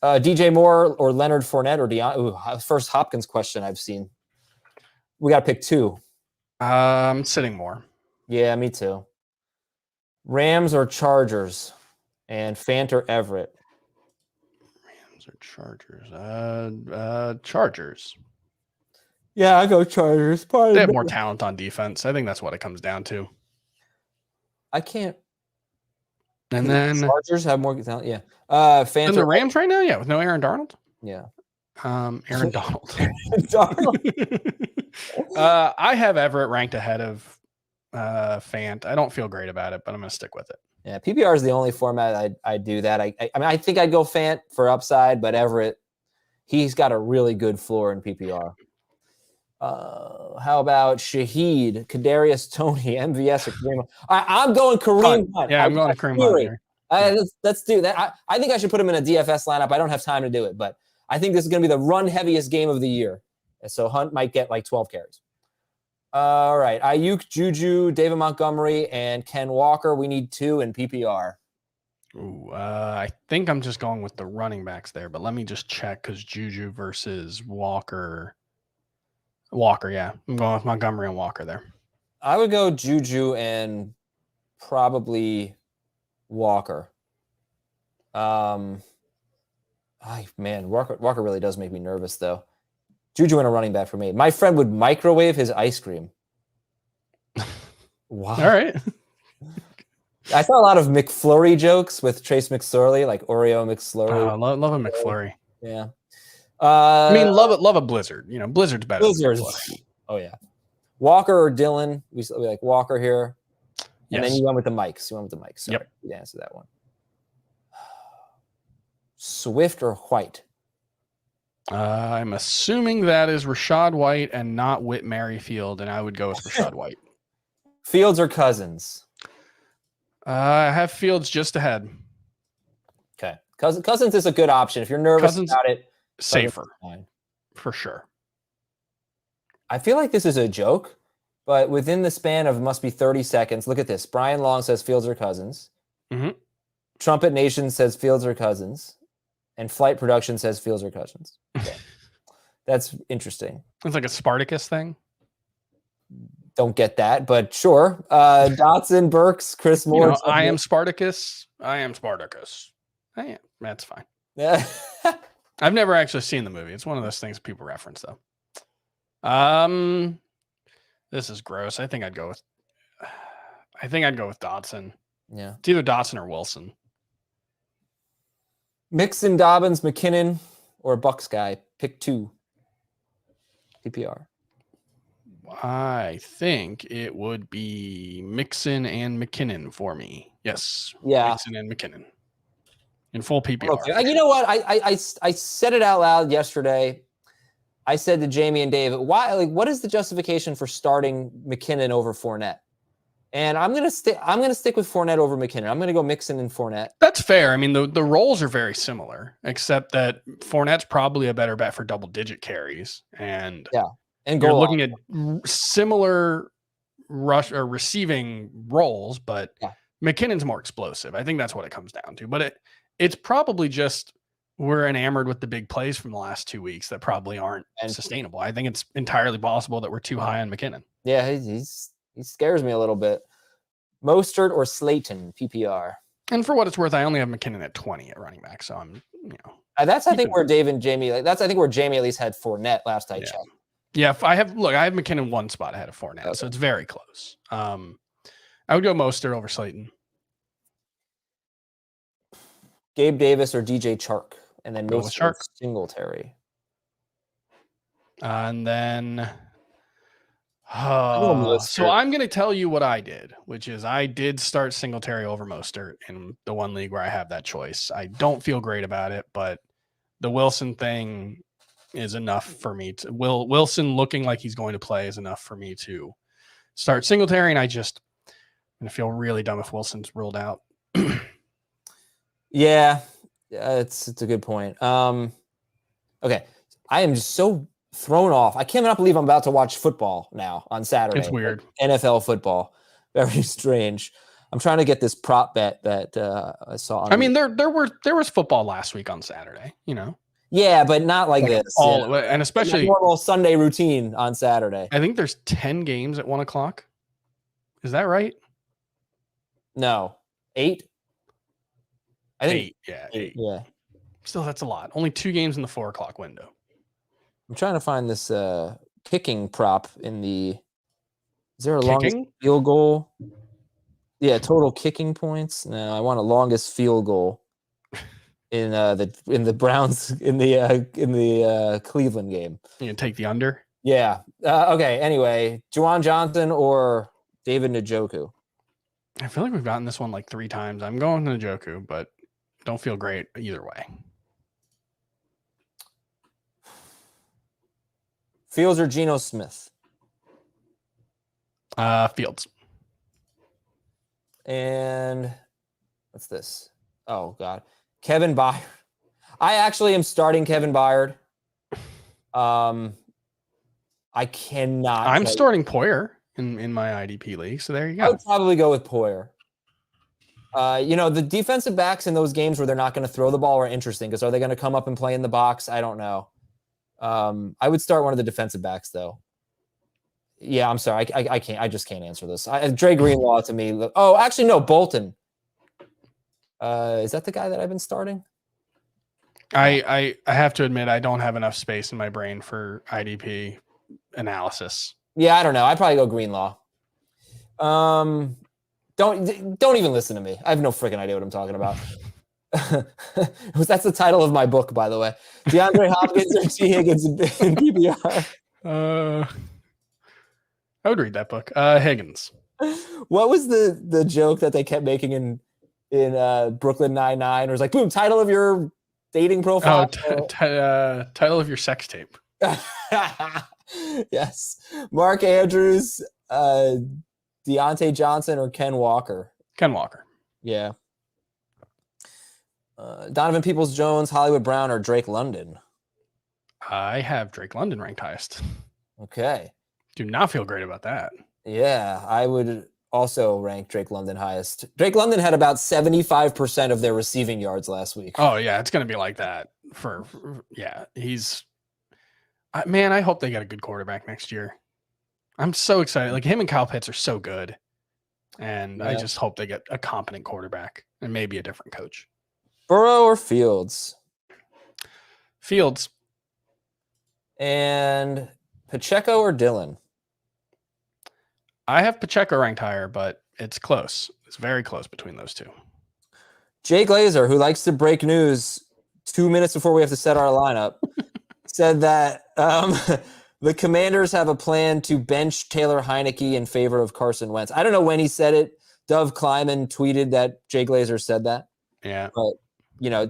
DJ Moore or Leonard Fournette or Deion. First Hopkins question I've seen. We got to pick 2. Sitting Moore. Yeah, me too. Rams or Chargers, and Fant or Everett. Rams or Chargers? Chargers. Yeah, I go Chargers. They have more talent on defense. I think that's what it comes down to. I can't. And then Chargers have more talent. Yeah. Fant and the Rams right now, yeah, with no Aaron Darnold. Yeah. Aaron Donald. Darnold. I have Everett ranked ahead of Fant. I don't feel great about it, but I'm going to stick with it. Yeah, PPR is the only format I do that. I mean, I think I'd go Fant for upside, but Everett, he's got a really good floor in PPR. How about Shaheed, Kadarius Toney, MVS, or Kareem? I'm going Kareem Hunt. Yeah, I'm going Kareem Hunt here. Let's do that. I think I should put him in a DFS lineup. I don't have time to do it, but I think this is going to be the run heaviest game of the year. So Hunt might get like 12 carries. All right. Ayuk, Juju, David Montgomery, and Ken Walker. We need 2 in PPR. Ooh, I think I'm just going with the running backs there, but let me just check because Juju versus Walker. Walker, yeah. I'm going with Montgomery and Walker there. I would go Juju and probably Walker. Man, Walker really does make me nervous, though. Juju and a running back for me. My friend would microwave his ice cream. Wow. All right. I saw a lot of McFlurry jokes with Trace McSorley, like Oreo McFlurry. Oh, love a McFlurry. Yeah. I mean, love a Blizzard. You know, Blizzard's better. Blizzard. Oh, yeah. Walker or Dillon? We like Walker here. And then you went with the Mikes. Sorry, yep. You didn't answer that one. Swift or White? I'm assuming that is Rashad White and not Whit Merrifield, and I would go with Rashad White. Fields or Cousins? I have Fields just ahead. Okay. Cousins is a good option. If you're nervous about it. Safer. For sure. I feel like this is a joke, but within the span of must be 30 seconds, look at this. Brian Long says Fields or Cousins. Mm-hmm. Trumpet Nation says Fields or Cousins. And Flight Production says Fields or Cousins. So that's interesting. It's like a Spartacus thing. Don't get that, but sure. Dotson, Burks, Chris Moore. I am Spartacus. I am Spartacus. I am. That's fine. Yeah. I've never actually seen the movie. It's one of those things people reference, though. This is gross. I think I'd go with Dotson. Yeah. It's either Dotson or Wilson. Mixon, Dobbins, McKinnon, or Bucks guy. Pick 2. PPR. I think it would be Mixon and McKinnon for me. Yes. Yeah. Mixon and McKinnon. In full PPR. Okay. You know what? I said it out loud yesterday. I said to Jamie and Dave, what is the justification for starting McKinnon over Fournette? And I'm gonna stick with Fournette over McKinnon. I'm gonna go Mixon and Fournette. That's fair. I mean, the roles are very similar, except that Fournette's probably a better bet for double-digit carries. And you're looking at similar rush or receiving roles, but McKinnon's more explosive. I think that's what it comes down to. But it's probably just we're enamored with the big plays from the last 2 weeks that probably aren't sustainable. I think it's entirely possible that we're too high on McKinnon. Yeah, he scares me a little bit. Mostert or Slayton, PPR. And for what it's worth, I only have McKinnon at 20 at running back. So I'm, that's I think where Dave and Jamie I think where Jamie at least had Fournette last I checked. Yeah, I have McKinnon one spot ahead of Fournette, so it's very close. I would go Mostert over Slayton. Gabe Davis or DJ Chark, and then Mostert Singletary. And then so I'm going to tell you what I did, which is I did start Singletary over Mostert in the one league where I have that choice. I don't feel great about it, but the Wilson thing is enough for me to Wilson looking like he's going to play is enough for me to start Singletary. And I'm going to feel really dumb if Wilson's ruled out. Yeah, it's a good point. Okay. I am just so thrown off. I cannot believe I'm about to watch football now on Saturday. It's weird. NFL football. Very strange. I'm trying to get this prop bet that I saw. I mean, there was football last week on Saturday, Yeah, but not like this. And especially like normal Sunday routine on Saturday. I think there's 10 games at 1:00. Is that right? No, 8. I think 8. Yeah, 8. Yeah. Still, that's a lot. Only 2 games in the 4:00 window. I'm trying to find this kicking prop in the. Is there a longest field goal? Yeah, total kicking points. No, I want a longest field goal in the Browns in the Cleveland game. You gonna take the under? Yeah. Okay. Anyway, Juwan Johnson or David Njoku? I feel like we've gotten this one like 3 times. I'm going to Njoku, but don't feel great either way. Fields or Geno Smith? Fields. And what's this? Oh, God. Kevin Byard. I actually am starting Kevin Byard. I cannot. I'm starting Poyer in my IDP league, so there you go. I would probably go with Poyer. The defensive backs in those games where they're not going to throw the ball are interesting because are they going to come up and play in the box? I don't know. I would start one of the defensive backs, though. Yeah, I'm sorry. I can't. I just can't answer this. Dre Greenlaw to me. Oh, actually, no. Bolton. Is that the guy that I've been starting? I have to admit I don't have enough space in my brain for IDP analysis. Yeah, I don't know. I'd probably go Greenlaw. Don't even listen to me. I have no freaking idea what I'm talking about. That's the title of my book, by the way. DeAndre Hopkins or T. Higgins in PPR. I would read that book. Higgins. What was the joke that they kept making in Brooklyn Nine-Nine? It was like, boom, title of your dating profile. Title of your sex tape. Yes. Mark Andrews, Deontay Johnson, or Ken Walker? Ken Walker. Yeah. Donovan Peoples-Jones, Hollywood Brown, or Drake London? I have Drake London ranked highest. Okay. Do not feel great about that. Yeah, I would also ranked Drake London highest. Drake London had about 75% of their receiving yards last week. Oh yeah, it's gonna be like that man, I hope they get a good quarterback next year. I'm so excited. Like him and Kyle Pitts are so good. And I just hope they get a competent quarterback and maybe a different coach. Burrow or Fields? Fields. And Pacheco or Dillon? I have Pacheco ranked higher, but it's close. It's very close between those two. Jay Glazer, who likes to break news 2 minutes before we have to set our lineup, said that the Commanders have a plan to bench Taylor Heineke in favor of Carson Wentz. I don't know when he said it. Dove Kleiman tweeted that Jay Glazer said that. Yeah. But,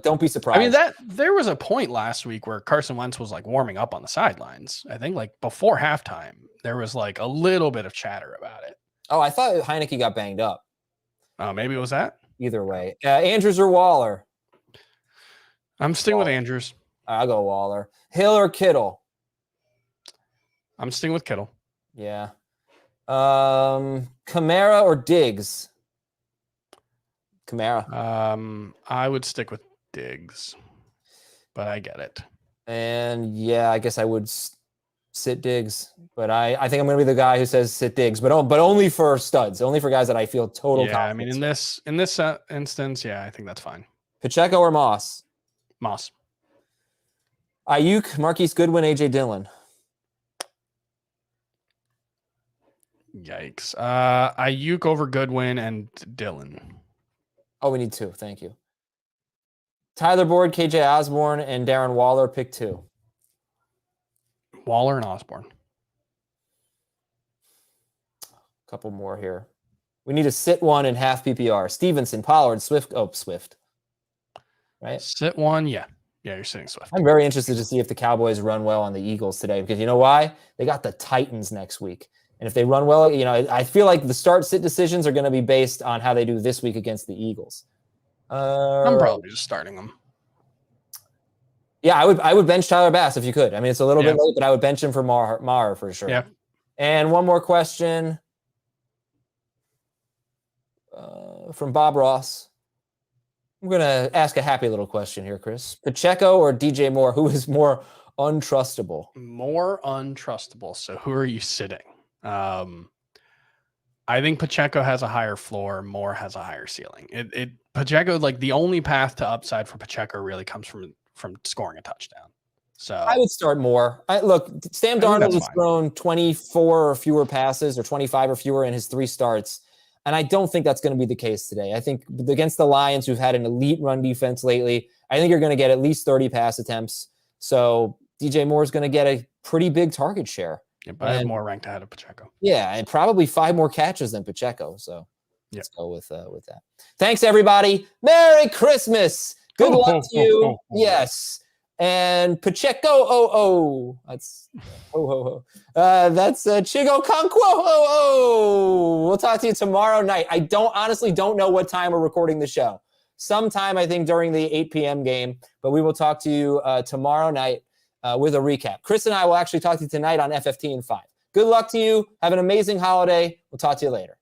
don't be surprised. I mean, there was a point last week where Carson Wentz was like warming up on the sidelines. I think like before halftime, there was like a little bit of chatter about it. Oh, I thought Heineke got banged up. Oh, maybe it was that? Either way. Andrews or Waller? I'm sticking with Andrews. I'll go Waller. Hill or Kittle? I'm sticking with Kittle. Yeah. Kamara or Diggs? Kamara. I would stick with Diggs, but I get it. And yeah, I guess I would sit Diggs, but I think I'm going to be the guy who says sit Diggs, but only for studs, only for guys that I feel total confidence. I mean, in this instance, yeah, I think that's fine. Pacheco or Moss? Moss. Ayuk, Marquise Goodwin, AJ Dillon. Yikes. Ayuk over Goodwin and Dillon. Oh, we need two. Thank you. Tyler Boyd, KJ Osborne, and Darren Waller, pick two. Waller and Osborne. A couple more here. We need to sit one in half PPR. Stevenson, Pollard, Swift. Oh, Swift. Right? Sit one, yeah. Yeah, you're sitting Swift. I'm very interested to see if the Cowboys run well on the Eagles today, because you know why? They got the Titans next week. And if they run well, I feel like the start-sit decisions are going to be based on how they do this week against the Eagles. I'm probably just starting them. Yeah, I would bench Tyler Bass if you could. I mean, it's a little bit late, but I would bench him for Maher for sure. Yeah. And one more question from Bob Ross. I'm going to ask a happy little question here, Chris. Pacheco or DJ Moore, who is more untrustable? More untrustable. So who are you sitting? I think Pacheco has a higher floor. Moore has a higher ceiling. Pacheco, like the only path to upside for Pacheco really comes from scoring a touchdown. So I would start Moore. Look, Sam Darnold has thrown 24 or fewer passes or 25 or fewer in his 3 starts. And I don't think that's going to be the case today. I think against the Lions, who've had an elite run defense lately, I think you're going to get at least 30 pass attempts. So DJ Moore is going to get a pretty big target share. Yeah, but I have more ranked ahead of Pacheco. Yeah, and probably 5 more catches than Pacheco. So let's go with that. Thanks, everybody. Merry Christmas. Good luck to you. Yes. And Pacheco, that's that's Chigo Conquo. We'll talk to you tomorrow night. I honestly don't know what time we're recording the show. Sometime, I think, during the 8 p.m. game. But we will talk to you tomorrow night with a recap. Chris and I will actually talk to you tonight on FFT in 5. Good luck to you. Have an amazing holiday. We'll talk to you later.